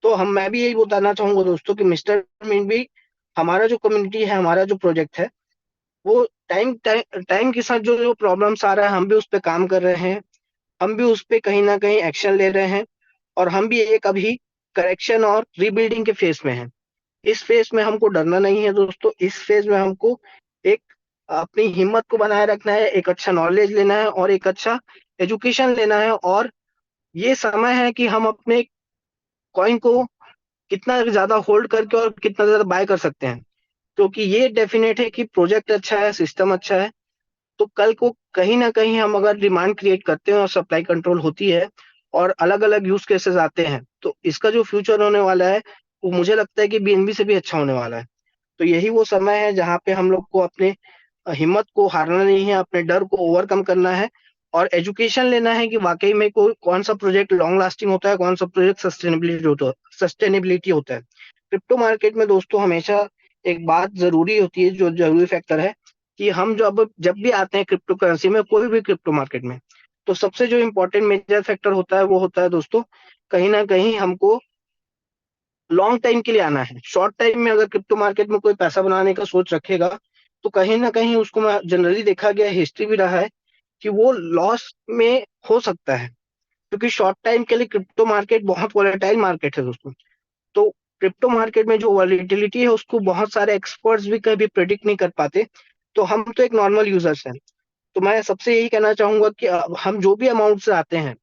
तो मैं भी यही बताना चाहूंगा दोस्तों कि मिस्टर मिंट भी हमारा जो कम्युनिटी है, हमारा जो प्रोजेक्ट है, वो टाइम टाइम टाइम के साथ जो जो प्रॉब्लम्स आ रहा है हम भी उस पर काम कर रहे हैं। हम भी उस पर कहीं ना कहीं एक्शन ले रहे हैं और हम भी एक अभी करेक्शन और रीबिल्डिंग के फेज में हैं। इस फेज में हमको डरना नहीं है दोस्तों। इस फेज में हमको एक अपनी हिम्मत को बनाए रखना है, एक अच्छा नॉलेज लेना है और एक अच्छा एजुकेशन लेना है। और ये समय है कि हम अपने कॉइन को कितना ज्यादा होल्ड करके और कितना ज्यादा बाय कर सकते हैं, क्योंकि ये डेफिनेट है कि प्रोजेक्ट अच्छा है, सिस्टम अच्छा है, तो कल को कहीं ना कहीं हम अगर डिमांड क्रिएट करते हैं और सप्लाई कंट्रोल होती है और अलग अलग यूज केसेस आते हैं तो इसका जो फ्यूचर होने वाला है वो मुझे लगता है कि बीएनबी से भी अच्छा होने वाला है। तो यही वो समय है जहाँ पे हम लोग को अपने हिम्मत को हारना नहीं है, अपने डर को ओवरकम करना है और एजुकेशन लेना है कि वाकई में कोई कौन सा प्रोजेक्ट लॉन्ग लास्टिंग होता है, कौन सा प्रोजेक्ट सस्टेनेबिलिटी होता है। क्रिप्टो मार्केट में दोस्तों हमेशा एक बात जरूरी होती है, जो जरूरी फैक्टर है कि हम जब भी आते हैं क्रिप्टो करेंसी में, कोई भी क्रिप्टो मार्केट में, तो सबसे जो इम्पोर्टेंट मेजर फैक्टर होता है वो होता है दोस्तों कहीं ना कहीं हमको लॉन्ग टाइम के लिए आना है। शॉर्ट टाइम में अगर क्रिप्टो मार्केट में कोई पैसा बनाने का सोच रखेगा तो कहीं ना कहीं उसको मैं जनरली देखा गया, हिस्ट्री भी रहा है कि वो लॉस में हो सकता है, क्योंकि शॉर्ट टाइम के लिए क्रिप्टो मार्केट बहुत वॉलेटाइल मार्केट है दोस्तों। तो क्रिप्टो मार्केट में जो वॉलेटिलिटी है उसको बहुत सारे एक्सपर्ट्स भी कभी प्रिडिक्ट नहीं कर पाते। तो हम तो एक नॉर्मल यूजर्स हैं। तो मैं सबसे यही कहना चाहूंगा कि हम जो भी अमाउंट से आते हैं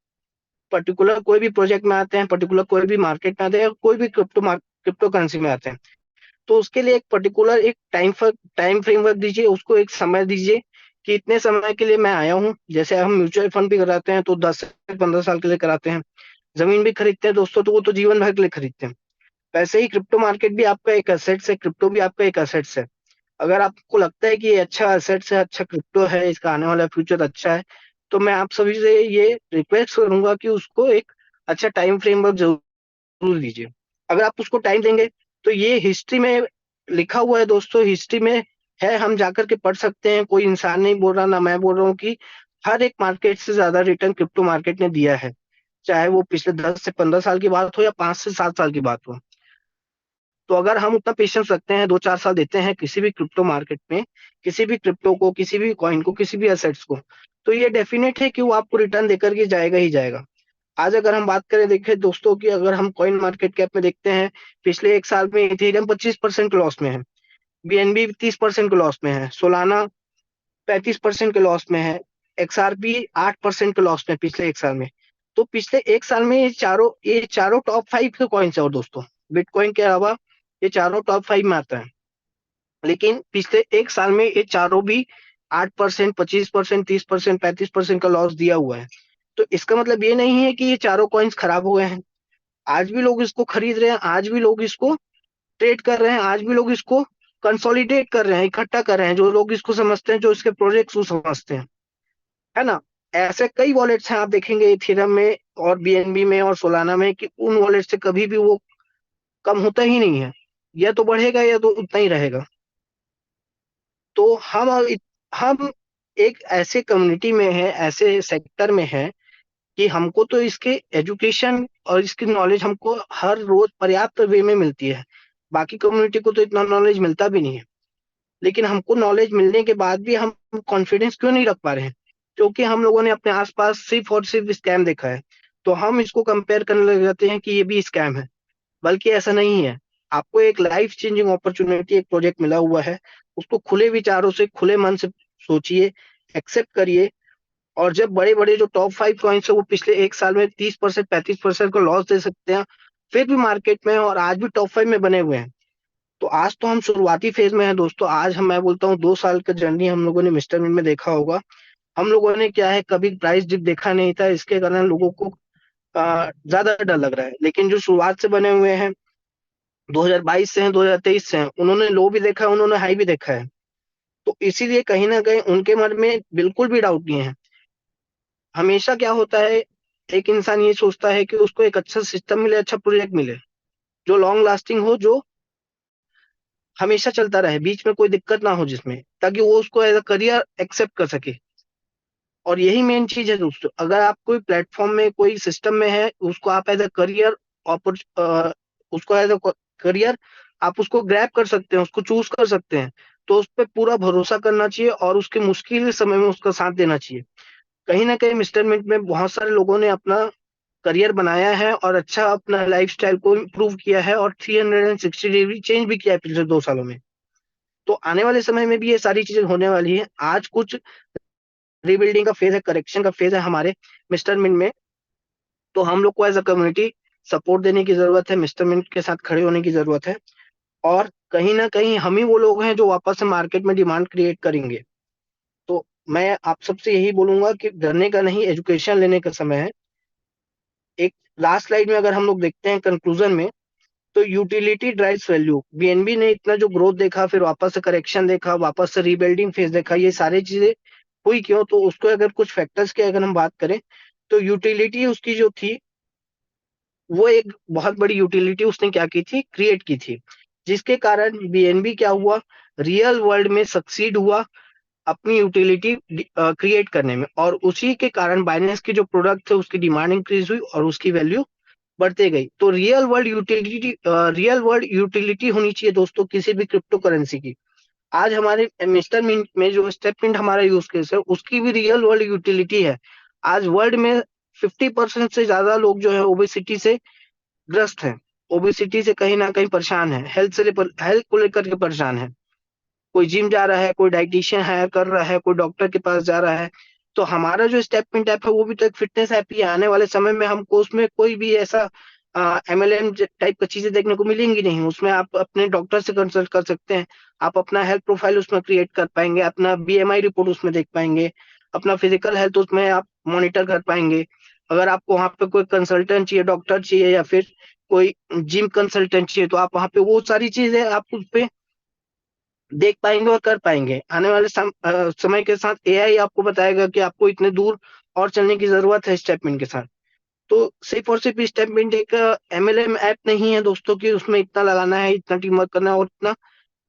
पर्टिकुलर कोई भी प्रोजेक्ट में आते हैं, पर्टिकुलर कोई भी मार्केट में आते हैं, कोई भी क्रिप्टो करेंसी में आते हैं, तो उसके लिए एक पर्टिकुलर एक टाइम फ्रेमवर्क दीजिए, उसको एक समय दीजिए कि इतने समय के लिए मैं आया हूँ। जैसे हम म्यूचुअल फंड भी कराते हैं तो 10 से 15 साल के लिए कराते हैं। जमीन भी खरीदते हैं दोस्तों, तो वो तो जीवन भर के लिए खरीदते हैं। वैसे ही क्रिप्टो मार्केट भी आपका एक एसेट्स है, क्रिप्टो भी आपका एक एसेट्स है। अगर आपको लगता है कि ये अच्छा एसेट्स है, अच्छा क्रिप्टो है, इसका आने वाला फ्यूचर अच्छा है, तो मैं आप सभी से ये रिक्वेस्ट करूंगा कि उसको एक अच्छा टाइम फ्रेमवर्क जरूर दीजिए। अगर आप उसको टाइम देंगे तो ये हिस्ट्री में लिखा हुआ है दोस्तों, हिस्ट्री में है, हम जाकर के पढ़ सकते हैं। कोई इंसान नहीं बोल रहा, ना मैं बोल रहा हूँ कि हर एक मार्केट से ज्यादा रिटर्न क्रिप्टो मार्केट ने दिया है, चाहे वो पिछले 10 से 15 साल की बात हो या 5 से 7 साल की बात हो। तो अगर हम उतना पेशेंस रखते हैं, 2 4 साल देते हैं किसी भी क्रिप्टो मार्केट में, किसी भी क्रिप्टो को, किसी भी कॉइन को, किसी भी एसेट्स को, तो ये डेफिनेट है कि वो आपको रिटर्न देकर के जाएगा ही जाएगा। आज अगर हम बात करें, देखें दोस्तों कि अगर हम कॉइन मार्केट कैप में देखते हैं, पिछले एक साल में इथेरियम 25% के लॉस में है, बीएनबी 30% के लॉस में है, सोलाना 35% के लॉस में है, एक्सआरपी 8% के लॉस में पिछले एक साल में। तो पिछले एक साल में ये चारों टॉप 5 के कॉइन्स है। और दोस्तों, बिटकॉइन के अलावा ये चारों टॉप 5 में आता है। लेकिन पिछले एक साल में ये चारों भी 8%, 25%, 30%, 35% का लॉस दिया हुआ है। तो इसका मतलब ये नहीं है कि ये चारों कॉइन्स खराब हो गए हैं। आज भी लोग इसको खरीद रहे हैं, आज भी लोग इसको ट्रेड कर रहे हैं, आज भी लोग इसको कंसोलिडेट कर रहे हैं, इकट्ठा कर रहे हैं, जो लोग इसको समझते हैं, जो इसके प्रोजेक्ट्स को समझते हैं, है ना। ऐसे कई वॉलेट्स हैं, आप देखेंगे इथेरियम में और बीएनबी में और सोलाना में, कि उन वॉलेट से कभी भी वो कम होता ही नहीं है, या तो बढ़ेगा या तो उतना ही रहेगा। तो हम एक ऐसे कम्युनिटी में है, ऐसे सेक्टर में है कि हमको तो इसके एजुकेशन और इसकी नॉलेज हमको हर रोज पर्याप्त वे में मिलती है। बाकी कम्युनिटी को तो इतना नॉलेज मिलता भी नहीं है। लेकिन हमको नॉलेज मिलने के बाद भी हम कॉन्फिडेंस क्यों नहीं रख पा रहे हैं? क्योंकि हम लोगों ने अपने आसपास सिर्फ और सिर्फ स्कैम देखा है। तो हम इसको कंपेयर करने लग जाते हैं कि ये भी स्कैम है। बल्कि ऐसा नहीं है। आपको एक लाइफ चेंजिंग अपॉर्चुनिटी, एक प्रोजेक्ट मिला हुआ है, उसको खुले विचारों से, खुले मन से सोचिए, एक्सेप्ट करिए। और जब बड़े बड़े जो टॉप 5 कॉइन्स है वो पिछले एक साल में 30%, 35% का लॉस दे सकते हैं, फिर भी मार्केट में और आज भी टॉप 5 में बने हुए हैं, तो आज तो हम शुरुआती फेज में है दोस्तों। आज हम मैं बोलता हूँ 2 साल का जर्नी हम लोगों ने मिस्टर मिन में देखा होगा। हम लोगों ने क्या है, कभी प्राइस डिप देखा नहीं था, इसके कारण लोगों को ज्यादा डर लग रहा है। लेकिन जो शुरुआत से बने हुए हैं, 2022 से हैं, 2023 से हैं, उन्होंने लो भी देखा है, उन्होंने हाई भी देखा है। तो इसीलिए कहीं ना कहीं उनके मन में बिल्कुल भी डाउट नहीं है। हमेशा क्या होता है, एक इंसान ये सोचता है कि उसको एक अच्छा सिस्टम मिले, अच्छा प्रोजेक्ट मिले, जो लॉन्ग लास्टिंग हो, जो हमेशा चलता रहे, बीच में कोई दिक्कत ना हो जिसमें, ताकि वो उसको एज अ करियर एक्सेप्ट कर सके। और यही मेन चीज है दोस्तों, अगर आप कोई प्लेटफॉर्म में, कोई सिस्टम में है, उसको आप एज अ करियर, उसको एज अ करियर आप उसको ग्रैब कर सकते हैं, उसको चूज कर सकते हैं, तो उस पर पूरा भरोसा करना चाहिए और उसके मुश्किल समय में उसका साथ देना चाहिए। कहीं ना कहीं मिस्टर मिंट में बहुत सारे लोगों ने अपना करियर बनाया है और अच्छा अपना लाइफस्टाइल को इम्प्रूव किया है और 360 डिग्री चेंज भी किया है पिछले 2 सालों में। तो आने वाले समय में भी ये सारी चीजें होने वाली है। आज कुछ रीबिल्डिंग का फेज है, करेक्शन का फेज है हमारे मिस्टर मिंट में। तो हम लोग को एज अ कम्युनिटी सपोर्ट देने की जरूरत है, मिस्टर मिंट के साथ खड़े होने की जरूरत है। और कहीं ना कहीं हम ही वो लोग हैं जो वापस से मार्केट में डिमांड क्रिएट करेंगे। तो मैं आप सबसे यही बोलूंगा कि डरने का नहीं, एजुकेशन लेने का समय है। एक लास्ट स्लाइड में अगर हम लोग देखते हैं कंक्लूजन में, तो यूटिलिटी ड्राइव्स वैल्यू। बीएनबी ने इतना जो ग्रोथ देखा, फिर वापस से करेक्शन देखा, वापस से रीबिल्डिंग फेज देखा, ये सारी चीजें हुई क्यों? तो उसको अगर कुछ फैक्टर्स की अगर हम बात करें, तो यूटिलिटी उसकी जो थी, वो एक बहुत बड़ी यूटिलिटी उसने क्या की थी, क्रिएट की थी, जिसके कारण बीएनबी क्या हुआ, रियल वर्ल्ड में सक्सीड हुआ अपनी यूटिलिटी क्रिएट करने में। और उसी के कारण बाइनेंस के जो प्रोडक्ट थे उसकी डिमांड इंक्रीज हुई और उसकी वैल्यू बढ़ते गई। तो रियल वर्ल्ड यूटिलिटी होनी चाहिए दोस्तों किसी भी क्रिप्टो करेंसी की। आज हमारे मिस्टर मिंट में जो स्टेप मिंट हमारा यूज केस है, उसकी भी रियल वर्ल्ड यूटिलिटी है। आज वर्ल्ड में 50% से ज्यादा लोग जो है ओबेसिटी से ग्रस्त हैं, ओबेसिटी से कहीं ना कहीं परेशान है, हेल्थ को लेकर के परेशान है। कोई जिम जा रहा है, कोई डाइटिशियन हायर कर रहा है, कोई डॉक्टर के पास जा रहा है। तो हमारा जो स्टेपमेंट ऐप है वो भी तो एक फिटनेस ऐप ही है। आने वाले समय में हमको उसमें कोई भी ऐसा एमएलएम टाइप की चीजें देखने को मिलेंगी नहीं। उसमें आप अपने डॉक्टर से कंसल्ट कर सकते हैं, आप अपना हेल्थ प्रोफाइल उसमें क्रिएट कर पाएंगे, अपना बीएमआई रिपोर्ट उसमें देख पाएंगे, अपना फिजिकल हेल्थ उसमें आप मॉनिटर कर पाएंगे। अगर आपको वहाँ पे कोई कंसल्टेंट चाहिए, डॉक्टर चाहिए, या फिर कोई जिम कंसल्टेंट चाहिए, तो आप वहाँ पे वो सारी चीजें आप उस पे देख पाएंगे और कर पाएंगे। आने वाले समय के साथ एआई आपको बताएगा कि आपको इतने दूर और चलने की जरूरत है स्टेपमेंट के साथ। तो सिर्फ और सिर्फ स्टेपमेंट एक एमएलएम ऐप नहीं है दोस्तों कि उसमें इतना लगाना है, इतना टीम वर्क करना है और इतना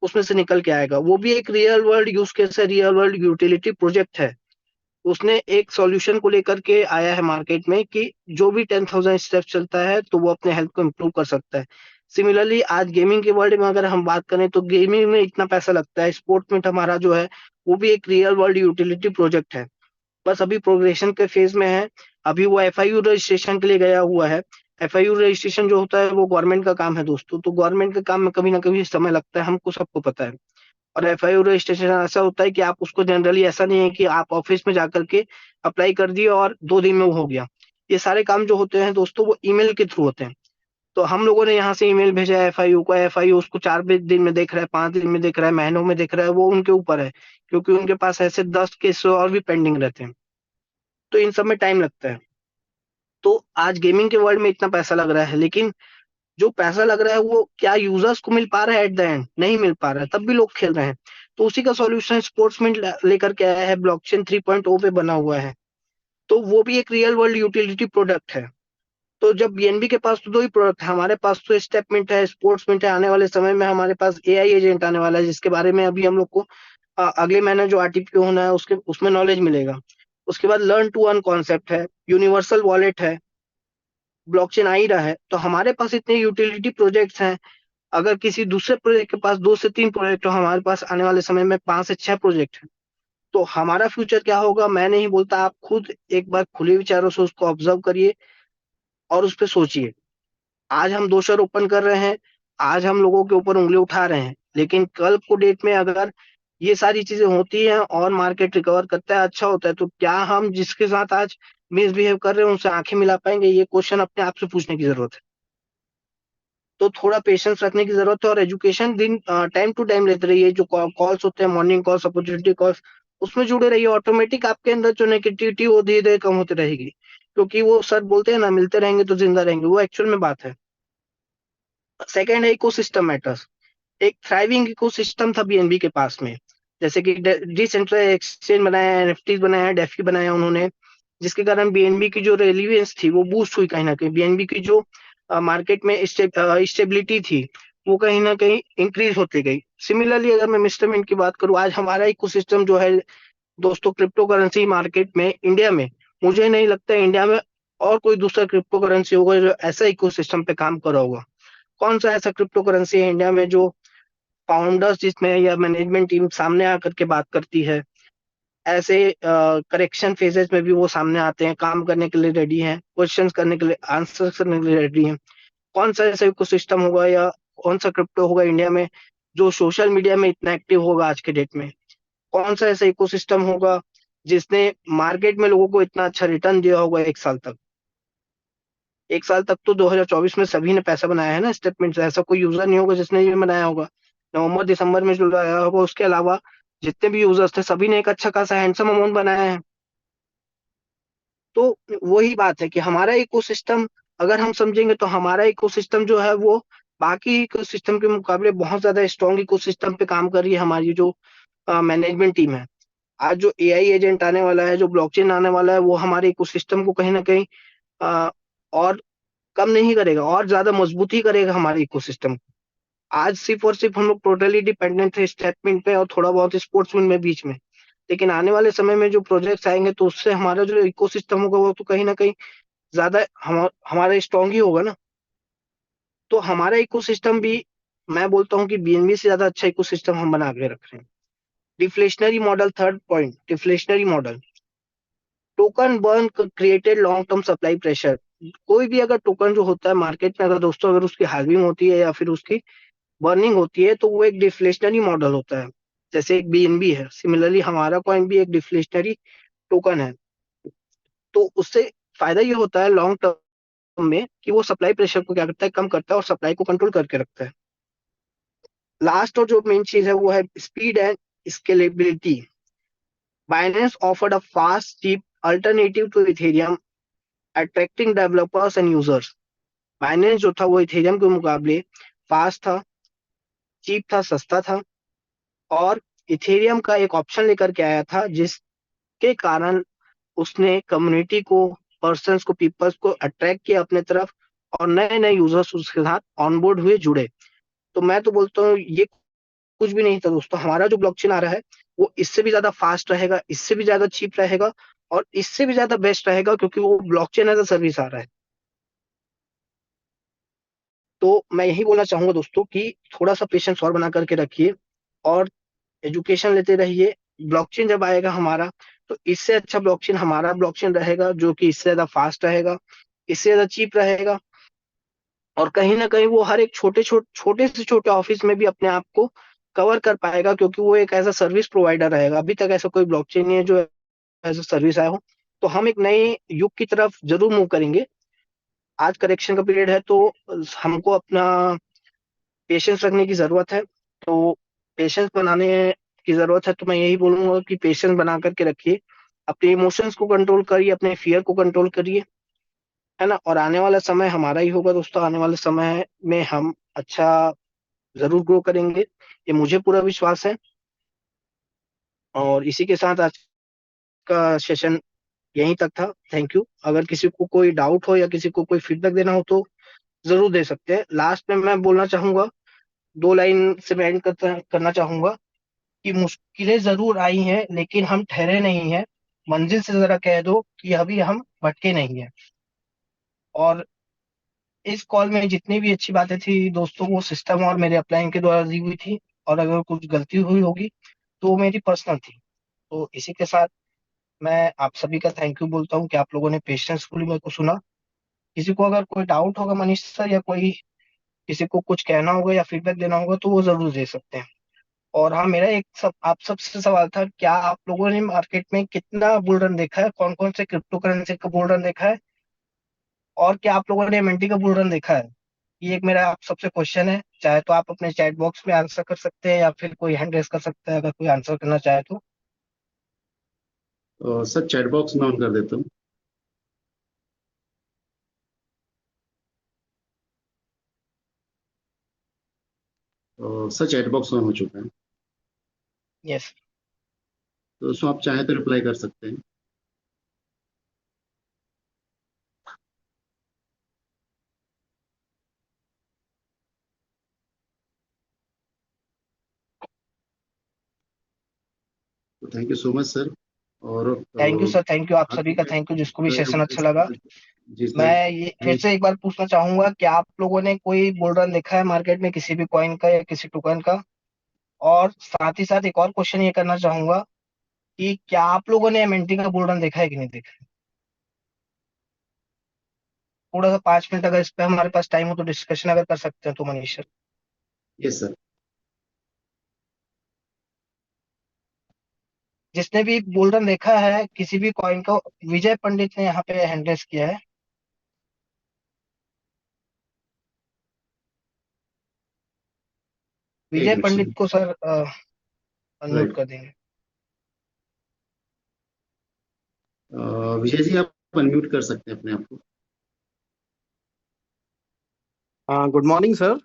उसमें से निकल के आएगा। वो भी एक रियल वर्ल्ड यूज केस है, रियल वर्ल्ड यूटिलिटी प्रोजेक्ट है। उसने एक सॉल्यूशन को लेकर के आया है मार्केट में कि जो भी 10,000 स्टेप्स चलता है तो वो अपने हेल्थ को इम्प्रूव कर सकता है। सिमिलरली आज गेमिंग के वर्ल्ड में अगर हम बात करें तो गेमिंग में इतना पैसा लगता है, स्पोर्ट में हमारा जो है वो भी एक रियल वर्ल्ड यूटिलिटी प्रोजेक्ट है। बस अभी प्रोग्रेशन के फेज में है। अभी वो एफआईयू रजिस्ट्रेशन के लिए गया हुआ है। एफआईयू रजिस्ट्रेशन जो होता है वो गवर्नमेंट का काम है दोस्तों, तो गवर्नमेंट के काम में कभी ना कभी समय लगता है, हमको सबको पता है। और एफआईयू रजिस्ट्रेशन ऐसा होता है कि आप उसको जनरली ऐसा नहीं है कि आप ऑफिस में जाकर के अप्लाई कर दिए और 2 दिन में वो हो गया। ये सारे काम जो होते हैं दोस्तों वो ईमेल के थ्रू होते हैं। तो हम लोगों ने यहाँ से ईमेल भेजा है एफआईयू को, एफआईयू उसको 4 दिन में देख रहा है, 5 दिन में देख रहा है, महीनों में देख रहा है, वो उनके ऊपर है। क्योंकि उनके पास ऐसे 10 केस और भी पेंडिंग रहते हैं, तो इन सब में टाइम लगता है। तो आज गेमिंग के वर्ल्ड में इतना पैसा लग रहा है, लेकिन जो पैसा लग रहा है वो क्या यूजर्स को मिल पा रहा है? एट द एंड नहीं मिल पा रहा है, तब भी लोग खेल रहे हैं। तो उसी का सॉल्यूशन स्पोर्ट्समिंट लेकर के आया है, ब्लॉकचेन 3.0 पे बना हुआ है। तो वो भी एक रियल वर्ल्ड यूटिलिटी प्रोडक्ट है। तो जब बीएनबी के पास तो 2 ही प्रोडक्ट है, हमारे पास तो स्टेपमिंट है, स्पोर्ट्समिंट है। आने वाले समय में हमारे पास एआई एजेंट आने वाला है, जिसके बारे में अभी हम लोग को अगले महीने जो आरटीपीओ होना है उसके उसमें नॉलेज मिलेगा। उसके बाद लर्न टू अर्न कॉन्सेप्ट है, यूनिवर्सल वॉलेट है, ब्लॉकचेन आ ही रहा है। तो हमारे पास इतने यूटिलिटी प्रोजेक्ट्स हैं। अगर किसी दूसरे प्रोजेक्ट के पास 2 से 3 प्रोजेक्ट हो, हमारे पास आने वाले समय में 5 से 6 प्रोजेक्ट हैं। तो हमारा फ्यूचर क्या होगा मैं नहीं बोलता, आप खुद एक बार खुले विचारों से उसको ऑब्जर्व करिए और उस पर सोचिए। आज हम दोषारोपण कर रहे हैं, आज हम लोगों के ऊपर उंगली उठा रहे हैं, लेकिन कल को डेट में अगर ये सारी चीजें होती हैं और मार्केट रिकवर करता है, अच्छा होता है, तो क्या हम जिसके साथ आज मिसबिहेव कर रहे हैं उनसे आंखें मिला पाएंगे? ये क्वेश्चन अपने आप से पूछने की जरूरत है। तो थोड़ा पेशेंस रखने की जरूरत है और एजुकेशन दिन टाइम टू टाइम लेते रहिए। जो कॉल्स होते हैं, मॉर्निंग कॉल्स, अपॉर्चुनिटी कॉल्स, उसमें जुड़े रहिए। ऑटोमेटिक आपके अंदर जो नेगेटिविटी वो धीरे धीरे कम होती रहेगी। क्योंकि वो सर बोलते हैं ना, मिलते रहेंगे तो जिंदा रहेंगे, वो एक्चुअल में बात है। सेकेंड है इकोसिस्टम मैटर्स। एक थ्राइविंग इकोसिस्टम था बीएनबी के पास में। जैसे कि डिसेंट्रलाइज्ड एक्सचेंज बनाया, एनएफटी बनाया, डेफी बनाया उन्होंने, जिसके कारण बीएनबी की जो रेलिवेंस थी वो बूस्ट हुई। कहीं ना कहीं बीएनबी की जो मार्केट में स्टेबिलिटी थी वो कहीं ना कहीं इंक्रीज होती गई। सिमिलरली अगर मैं मिस्टर मिंट की बात करूं, आज हमारा इकोसिस्टम जो है दोस्तों क्रिप्टो करेंसी मार्केट में इंडिया में, मुझे नहीं लगता इंडिया में और कोई दूसरा क्रिप्टो करेंसी होगा जो ऐसा इकोसिस्टम पे काम कर रहा होगा। कौन सा ऐसा क्रिप्टो करेंसी है इंडिया में जो फाउंडर्स जिसमें या मैनेजमेंट टीम सामने आकर के बात करती है, ऐसे करेक्शन फेजेस में भी वो सामने आते हैं, काम करने के लिए रेडी हैं, क्वेश्चंस करने के लिए, आंसर करने के लिए रेडी हैं? कौन सा ऐसा इकोसिस्टम होगा या कौन सा क्रिप्टो होगा इंडिया में जो सोशल मीडिया में इतना एक्टिव होगा आज के डेट में? कौन सा ऐसा इकोसिस्टम होगा जिसने मार्केट में लोगों को इतना अच्छा रिटर्न दिया होगा 1 साल तक? 1 साल तक तो 2024 में सभी ने पैसा बनाया है ना स्टेटमेंट से। ऐसा कोई यूजर नहीं होगा जिसने ये बनाया होगा। नवंबर दिसंबर में जो लगाया होगा, उसके अलावा जितने भी यूजर्स थे सभी ने एक अच्छा खासा हैंडसम अमाउंट बनाया है। तो वही बात है कि हमारा इकोसिस्टम अगर हम समझेंगे तो हमारा इकोसिस्टम जो है वो बाकी इकोसिस्टम के मुकाबले बहुत ज्यादा स्ट्रॉन्ग इकोसिस्टम पे काम कर रही है हमारी जो मैनेजमेंट टीम है। आज जो एआई एजेंट आने वाला है, जो ब्लॉकचेन आने वाला है, वो हमारे इकोसिस्टम को कहीं ना कहीं अ, और कम नहीं करेगा, और ज्यादा मजबूती करेगा हमारे इकोसिस्टम। आज सिर्फ और सिर्फ हम लोग टोटली डिपेंडेंट थे स्टेटमेंट पे और थोड़ा बहुत स्पोर्ट्समैन में बीच में। लेकिन आने वाले समय में जो प्रोजेक्ट्स आएंगे तो उससे हमारा जो इकोसिस्टम होगा वो तो कहीं ना कहीं ज्यादा हमारा स्ट्रांग ही होगा ना। तो हमारा इकोसिस्टम भी, मैं बोलता हूँ कि बीएनबी से ज्यादा अच्छा इकोसिस्टम हम बना के रख रहे हैं। Deflationary model, third point, deflationary model. Token burn created long term supply pressure. कोई भी अगर टोकन जो होता है मार्केट में, अगर दोस्तों अगर उसकी हार्विंग होती है या फिर उसकी बर्निंग होती है तो वो एक डिफ्लेशनरी मॉडल होता है। जैसे एक बीएनबी है, सिमिलरली हमारा कॉइन भी एक डिफ्लेशनरी टोकन है। तो उससे फायदा ये होता है लॉन्ग टर्म में कि वो सप्लाई प्रेशर को क्या करता है, कम करता है और सप्लाई को कंट्रोल करके रखता है। लास्ट और जो मेन चीज है वो है speed and scalability. Binance offered a fast cheap alternative to Ethereum, attracting developers and users. Binance जो था वो इथेरियम के मुकाबले फास्ट था, चीप था, सस्ता था, और इथेरियम का एक ऑप्शन लेकर के आया था जिसके कारण उसने कम्युनिटी को, पर्सन्स को, पीपल्स को अट्रैक्ट किया अपने तरफ, और नए नए यूजर्स उसके साथ ऑनबोर्ड हुए, जुड़े। तो मैं तो बोलता हूँ ये कुछ भी नहीं था दोस्तों, हमारा जो ब्लॉकचेन आ रहा है वो इससे भी ज्यादा फास्ट रहेगा, इससे भी ज्यादा चीप रहेगा, और इससे भी ज्यादा बेस्ट रहेगा, क्योंकि वो ब्लॉकचेन एज अ सर्विस आ रहा है। तो मैं यही बोलना चाहूंगा दोस्तों कि थोड़ा सा पेशेंस और बना करके रखिए, और एजुकेशन लेते रहिए। ब्लॉकचेन जब आएगा हमारा, तो इससे अच्छा ब्लॉकचेन हमारा ब्लॉकचेन रहेगा, जो कि इससे ज्यादा फास्ट रहेगा, इससे ज्यादा चीप रहेगा, और कहीं ना कहीं वो हर एक छोटे से छोटे ऑफिस में भी अपने आप को कवर कर पाएगा, क्योंकि वो एक ऐसा सर्विस प्रोवाइडर रहेगा। अभी तक ऐसा कोई ब्लॉकचेन नहीं है जो एज अ सर्विस आया हो। तो हम एक नए युग की तरफ जरूर मूव करेंगे। आज करेक्शन का पीरियड है, तो हमको अपना पेशेंस रखने की जरूरत है। तो पेशेंस बनाने की जरूरत है, तो मैं यही बोलूंगा कि पेशेंस बना करके रखिए, अपने इमोशंस को कंट्रोल करिए, अपने फियर को कंट्रोल करिए, है ना। और आने वाला समय हमारा ही होगा दोस्तों, आने वाले समय में हम अच्छा जरूर ग्रो करेंगे, ये मुझे पूरा विश्वास है। और इसी के साथ आज का सेशन यहीं तक था। Thank you. अगर किसी को कोई डाउट हो या किसी को कोई फीडबैक देना हो तो जरूर दे सकते हैं। लास्ट में मैं बोलना चाहूंगा, 2 लाइन से मैं एंड करना चाहूंगा कि मुश्किलें जरूर आई हैं लेकिन हम ठहरे नहीं हैं। मंजिल से जरा कह दो कि अभी हम भटके नहीं हैं। और इस कॉल में जितनी भी अच्छी बातें थी दोस्तों, वो सिस्टम और मेरे अपलाइन के द्वारा दी हुई थी, और अगर कुछ गलती हुई होगी तो वो मेरी पर्सनल थी। तो इसी के साथ मैं आप सभी का थैंक यू बोलता हूँ कि आप लोगों ने पेशेंसफुली मेरे को सुना। किसी को अगर कोई डाउट होगा मनीष सर, या कोई किसी को कुछ कहना होगा या फीडबैक देना होगा, तो वो जरूर दे सकते हैं। और हाँ, मेरा एक आप सबसे सवाल था, क्या आप लोगों ने मार्केट में कितना बुल रन देखा है, कौन कौन से क्रिप्टो करेंसी का बुल रन देखा है, और क्या आप लोगों ने एमएनटी का बुल रन देखा है? ये एक मेरा आप सबसे क्वेश्चन है। चाहे तो आप अपने चैट बॉक्स में आंसर कर सकते हैं, या फिर कोई हैंड रेस कर सकता है अगर कोई आंसर करना चाहे तो। सर चैट बॉक्स में ऑन कर देता हूँ। सर चैट बॉक्स ऑन हो चुका है। यस। तो उसमें आप चाहें तो रिप्लाई कर सकते हैं। तो thank you so much sir. और thank you sir, thank you आप आज सभी का, मुझे थैंक यू जिसको भी जो है सेशन वो अच्छा लगा। जी मैं सर। ये फिर से एक बार पूछना चाहूंगा कि आप लोगों ने कोई बुल रन देखा है मार्केट में किसी भी कॉइन का या किसी टोकन का? और साथ ही साथ एक और क्वेश्चन ये करना चाहूंगा कि क्या आप लोगों ने एमएनटी का बुल रन देखा है कि नहीं देखा है? थोड़ा सा 5 मिनट अगर इस पे हमारे पास टाइम हो तो डिस्कशन अगर कर सकते हैं तो मनीष सर। Yes sir. जिसने भी बुल रन देखा है किसी भी कॉइन का, विजय पंडित ने यहाँ पे हैंड रेस किया है। एक विजय मिनट पंडित सर। को सर अनम्यूट राइट। कर देंगे। विजय जी आप अनम्यूट कर सकते हैं अपने आप को। हाँ, गुड मॉर्निंग सर।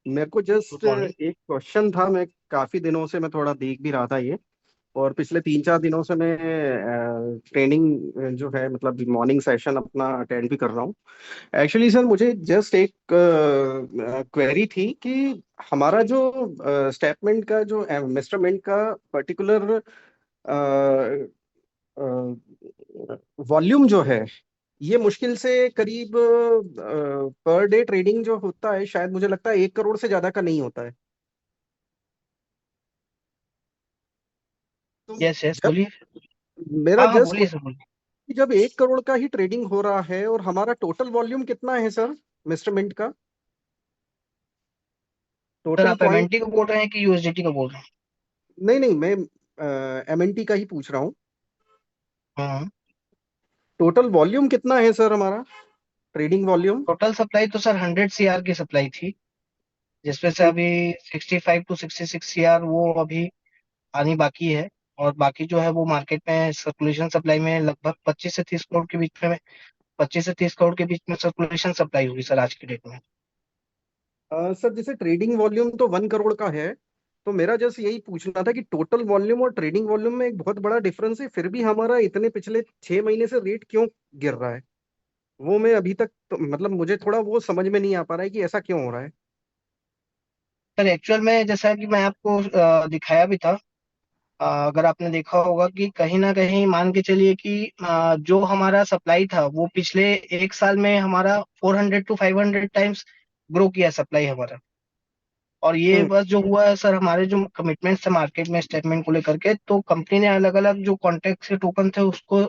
मेरे को गुड जस्ट मॉर्निंग। एक क्वेश्चन था। मैं काफ़ी दिनों से मैं थोड़ा देख भी रहा था ये, और पिछले 3-4 दिनों से मैं ट्रेनिंग जो है मतलब मॉर्निंग सेशन अपना अटेंड भी कर रहा हूँ। एक्चुअली सर मुझे जस्ट एक क्वेरी थी कि हमारा जो स्टेटमेंट का जो मेजरमेंट का पर्टिकुलर वॉल्यूम जो है, ये मुश्किल से करीब पर डे ट्रेडिंग जो होता है, शायद मुझे लगता है 1 करोड़ से ज्यादा का नहीं होता है। तो यस यस, जब बोलिए। मेरा हाँ हाँ, जस्ट बोलिए सर, बोलिए। जब 1 करोड़ का ही ट्रेडिंग हो रहा है और हमारा टोटल वॉल्यूम कितना है सर, मिस्टर का सर टोटल आप कॉइन? एमएनटी को बोल रहे हैं कि यूएसडीटी को बोल रहे हैं? नहीं नहीं, मैं एमएनटी का ही पूछ रहा हूँ। हम्म। टोटल वॉल्यूम कितना है सर हमारा, ट्रेडिंग वॉल्यूम? टोटल सप्लाई तो सर 100 CR की सप्लाई थी, जिसमें से अभी 65 to 66 CR वो अभी आनी बाकी है। और बाकी जो है वो मार्केट में सर्कुलेशन सप्लाई में लगभग 25 से 30 करोड़ के बीच में, 25 से 30 करोड़ के बीच में सर्कुलेशन सप्लाई हुई सर आज की डेट में। सर जैसे ट्रेडिंग वॉल्यूम तो 1 करोड़ का है, तो मेरा जस्ट यही पूछना था कि टोटल वॉल्यूम और ट्रेडिंग वॉल्यूम में एक बहुत बड़ा डिफरेंस है, फिर भी हमारा इतने पिछले 6 महीने से रेट क्यों गिर रहा है? वो मैं अभी तक तो, मतलब मुझे थोड़ा वो समझ में नहीं आ पा रहा है कि ऐसा क्यों हो रहा है। सर एक्चुअल में जैसा कि मैं आपको दिखाया भी था, अगर आपने देखा होगा कि कहीं ना कहीं मान के चलिए कि जो हमारा सप्लाई था वो पिछले 1 साल में हमारा 400 to 500 टाइम्स ग्रो किया सप्लाई हमारा। और ये हम्म। बस जो हुआ है सर, हमारे जो कमिटमेंट्स थे मार्केट में स्टेटमेंट को लेकर के, तो कंपनी ने अलग अलग जो कॉन्ट्रैक्ट के टोकन थे उसको,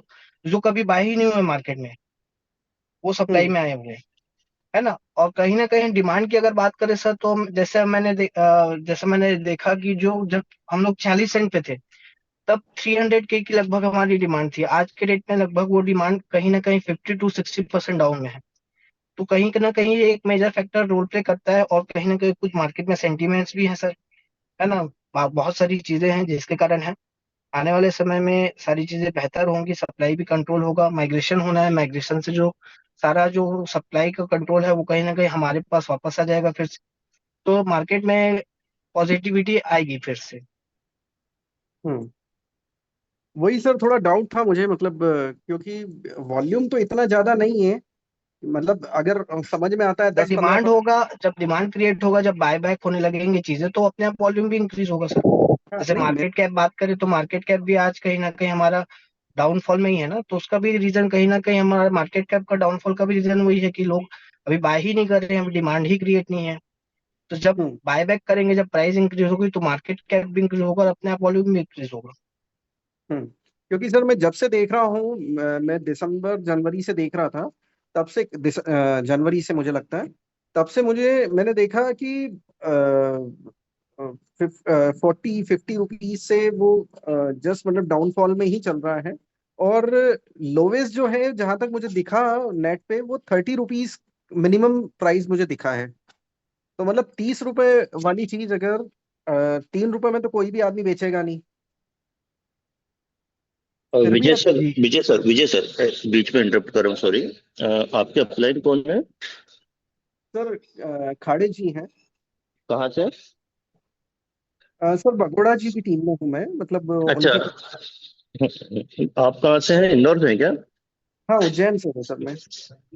जो कभी बाय ही नहीं हुए मार्केट में, वो सप्लाई हम्म। में आए हुए हैं, है ना। और कहीं ना कहीं डिमांड की अगर बात करें सर, तो जैसे मैंने देखा कि जो जब हम लोग 40 सेंट पे थे, तब 300 के की लगभग हमारी डिमांड थी। आज के डेट में लगभग वो डिमांड कहीं ना कहीं 50 to 60% डाउन में है। तो कहीं ना कहीं ये एक मेजर फैक्टर रोल प्ले करता है, और कहीं ना कहीं कुछ मार्केट में सेंटीमेंट्स भी है सर, है ना। बहुत सारी चीजें हैं जिसके कारण है। आने वाले समय में सारी चीजें बेहतर होंगी, सप्लाई भी कंट्रोल होगा, माइग्रेशन होना है, माइग्रेशन से जो सारा जो सप्लाई का कंट्रोल है वो कहीं ना कहीं हमारे पास वापस आ जाएगा फिर से। तो मार्केट में पॉजिटिविटी आएगी फिर से। हम्म। वही सर थोड़ा डाउट था मुझे, मतलब क्योंकि वॉल्यूम तो इतना ज्यादा नहीं है, मतलब अगर समझ में आता है जब दस पंद्रह डिमांड होगा, जब डिमांड क्रिएट होगा, जब बाय बैक होने लगेंगे चीजें, तो अपने आप वॉल्यूम भी इंक्रीज होगा सर। हाँ जैसे नहीं मैं। मार्केट कैप बात करें तो मार्केट कैप भी आज कहीं ना कहीं हमारा डाउनफॉल में ही है ना। तो उसका भी रीजन कहीं ना कहीं, हमारा मार्केट कैप का डाउनफॉल का भी रीजन वही है कि लोग अभी बाय ही नहीं कर रहे हैं, अभी डिमांड ही क्रिएट नहीं है। तो जब हम्म। बाय बैक करेंगे, जब प्राइस इंक्रीज होगी, तो मार्केट कैप भी इंक्रीज होगा और अपने आप वॉल्यूम भी इंक्रीज होगा। हम्म। क्योंकि सर मैं जब से देख रहा हूँ, मैं दिसंबर जनवरी से देख रहा था, तब से जनवरी से मुझे लगता है, तब से मैंने देखा कि 40-50 रुपीज से वो जस्ट मतलब डाउनफॉल में ही चल रहा है। और लोवेस्ट जो है जहां तक मुझे दिखा नेट पे, वो 30 रुपीज मिनिमम प्राइस मुझे दिखा है। तो मतलब 30 रुपए वाली चीज अगर 3 रुपए में तो कोई भी आदमी बेचेगा नहीं। फिर भी विजय अब सर, जी। बीच में इंटरप्ट कर रहा हूँ, सॉरी। आपके अपलाइन कौन है? सर खाड़े जी हैं। कहाँ से? सर बगोड़ा जी की टीम में हूँ मैं, मतलब अच्छा। उनके। आप कहाँ से हैं, इंदौर से हैं क्या? हाँ उज्जैन से हूँ सर मैं।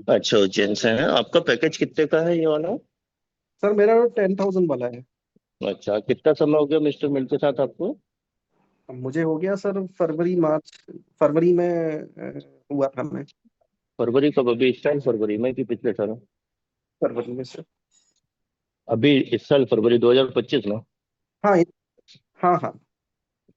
अच्छा, उज्जैन से हैं। आपका पैकेज कितने का है ये वाला? सर मेरा 10,000 वाला है। अच्छा, कितना समय हो गया मिस्टर मिल के साथ आपको? अब मुझे हो गया सर फरवरी मार्च, फरवरी में हुआ था मैं। फरवरी कब? अभी इस साल फरवरी में कि पिछले साल? फरवरी में सर। अभी इस साल फरवरी 2025 में? हाँ हाँ हाँ।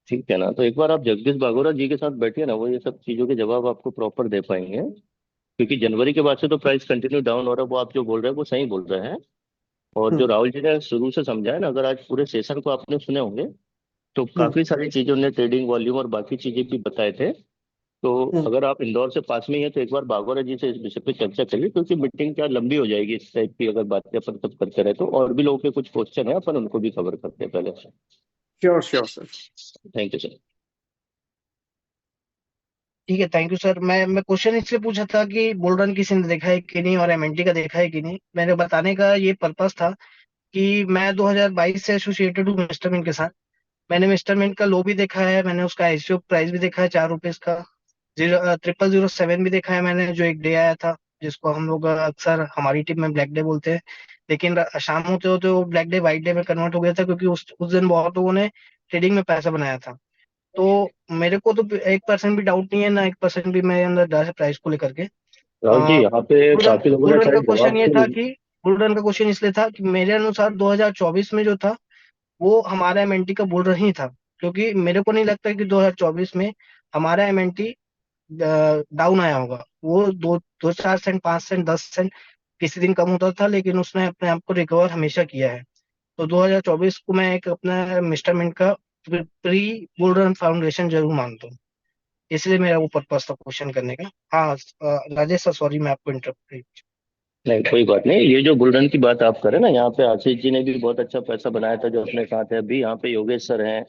ठीक है ना, तो एक बार आप जगदीश बागोरा जी के साथ बैठिए ना, वो ये सब चीजों के जवाब आपको प्रॉपर दे पाएंगे। क्योंकि जनवरी के बाद से तो प्राइस कंटिन्यू डाउन हो रहा है, वो आप जो बोल रहे हैं वो सही बोल रहे हैं। और जो हम्म। राहुल जी ने शुरू से समझाया ना, अगर आज पूरे सेशन को आपने सुने होंगे, तो हम्म। काफी सारी चीजें उन्होंने ट्रेडिंग वॉल्यूम और बाकी चीजें भी बताए थे। तो हम्म। अगर आप इंदौर से पास में ही है तो एक बार बागोरा जी से इस विषय पे चर्चा करिए, क्योंकि मीटिंग क्या लंबी हो जाएगी इस टाइप की अगर बातें अपन सब करते रहे तो। और भी लोगों के कुछ क्वेश्चन है, अपन उनको भी कवर करते हैं पहले से। Sure sure sir. Thank you sir. ठीक है, थैंक यू सर। मैं क्वेश्चन इसलिए पूछा था कि बुल रन किसी ने देखा है कि नहीं और एमएनटी का देखा है कि नहीं। मेरे बताने का ये पर्पस था कि मैं 2022 से एसोसिएटेड हूँ मिस्टर मिन के साथ। मैंने मिस्टर मिंट का लो भी देखा है, मैंने उसका आईसीओ प्राइस भी देखा है 4 रुपीज का। 0007 भी देखा है मैंने, जो एक डे आया था, जिसको हम लोग अक्सर हमारी टीम में ब्लैक डे बोलते हैं। लेकिन शाम होते होते वो ब्लैक डे व्हाइट डे में कन्वर्ट हो गया था, क्योंकि उस दिन बहुत लोगों ने ट्रेडिंग में पैसा बनाया था। तो मेरे को तो 1% भी डाउट नहीं है, ना 1% भी मेरे अंदर डर है प्राइस को लेकर के। राहुल जी, यहाँ पे बुल रन काफी लोगों बुल ने रन का शायद क्वेश्चन जवाब ये तो था कि बुल रन का क्वेश्चन इसलिए था कि मेरे अनुसार 2024 में जो था वो हमारा एमएनटी का बुल रन ही था। क्योंकि मेरे को नहीं लगता कि 2024 में हमारा एमएनटी डाउन आया होगा। वो दो दो 4 सेंट, 5 सेंट, 10 सेंट किसी दिन कम होता था, लेकिन उसने अपने आप को रिकवर हमेशा किया है। तो 2024 को मैं एक अपना मिस्टर मिंट का प्री बुल रन फाउंडेशन जरूर मानता हूँ। इसलिए मेरा वो पर्पस था क्वेश्चन करने का। हाँ राजेश सर, सॉरी मैं आपको इंटरप्ट। नहीं कोई बात नहीं, ये जो बुलरन की बात आप करें ना, यहाँ पे आशीष जी ने भी बहुत अच्छा पैसा बनाया था जो अपने साथ है अभी। यहाँ पे योगेश सर हैं,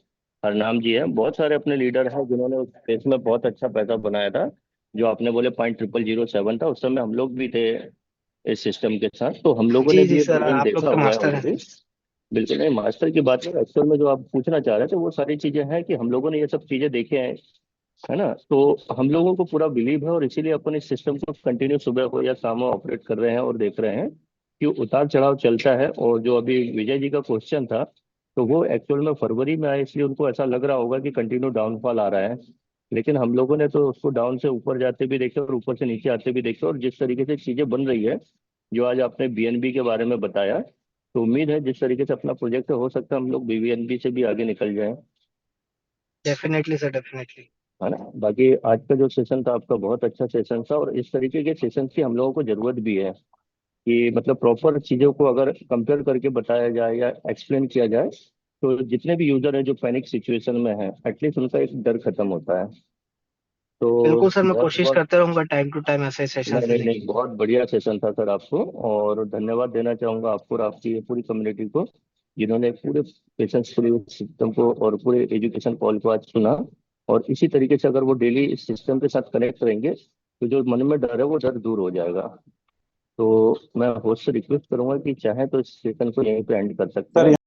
हरनाम जी हैं, बहुत सारे अपने लीडर हैं जिन्होंने उस स्पेस में बहुत अच्छा पैसा बनाया था। जो आपने बोले 0.0007 था, उस समय हम लोग भी थे इस सिस्टम के साथ, तो हम लोगों ने जी भी जी ये सर, बुलरन आप लोग देखा तो हुआ है मास्टर हैं। ऑलरेडी। बिल्कुल नहीं, मास्टर की बात नहीं, एक्चुअल में जो आप पूछना चाह रहे थे वो सारी चीजें हैं कि हम लोगों ने ये सब चीजें देखे हैं, है ना। तो हम लोगों को पूरा बिलीव है और इसीलिए अपन इस सिस्टम को कंटिन्यू सुबह हो या शाम को ऑपरेट कर रहे हैं और देख रहे हैं कि उतार चढ़ाव चलता है। और जो अभी विजय जी का क्वेश्चन था, तो वो एक्चुअल में फरवरी में आया, इसलिए उनको ऐसा लग रहा होगा कि कंटिन्यू डाउनफॉल आ रहा है। लेकिन हम लोगों ने तो उसको डाउन से ऊपर जाते भी देखे और ऊपर से नीचे आते भी देखे, और जिस तरीके से चीजें बन रही है, जो आज आपने बीएनबी के बारे में बताया, तो उम्मीद है जिस तरीके से अपना प्रोजेक्ट हो सकता है हम लोग बीबीएनबी से भी आगे निकल जाएं, डेफिनेटली सर, डेफिनेटली। है ना। बाकी आज का जो सेशन था आपका बहुत अच्छा सेशन था, और इस तरीके के सेशन की हम लोगों को जरूरत भी है कि मतलब प्रॉपर चीजों को अगर कंपेयर करके बताया जाए या एक्सप्लेन किया जाए, तो जितने भी यूजर है जो पैनिक सिचुएशन में है, एटलीस्ट उनका एक डर खत्म होता है। तो बिल्कुल सर, मैं बहुत कोशिश बहुत करते रहूंगा टाइम टू टाइम ऐसे सेशन नहीं नहीं देने की। नहीं, बहुत बढ़िया सेशन था सर आपको, और धन्यवाद देना चाहूंगा आपको और आपकी ये पूरी कम्युनिटी को, जिन्होंने पूरे पेशेंस पूरे सिस्टम को और पूरे एजुकेशन कॉल को आज सुना। और इसी तरीके से अगर वो डेली इस सिस्टम के साथ कनेक्ट रहेंगे, तो जो मन में डर है वो डर दूर हो जाएगा। तो मैं होस्ट से रिक्वेस्ट करूंगा कि चाहे तो इस सेशन को यहीं पे एंड कर सकते सर हैं।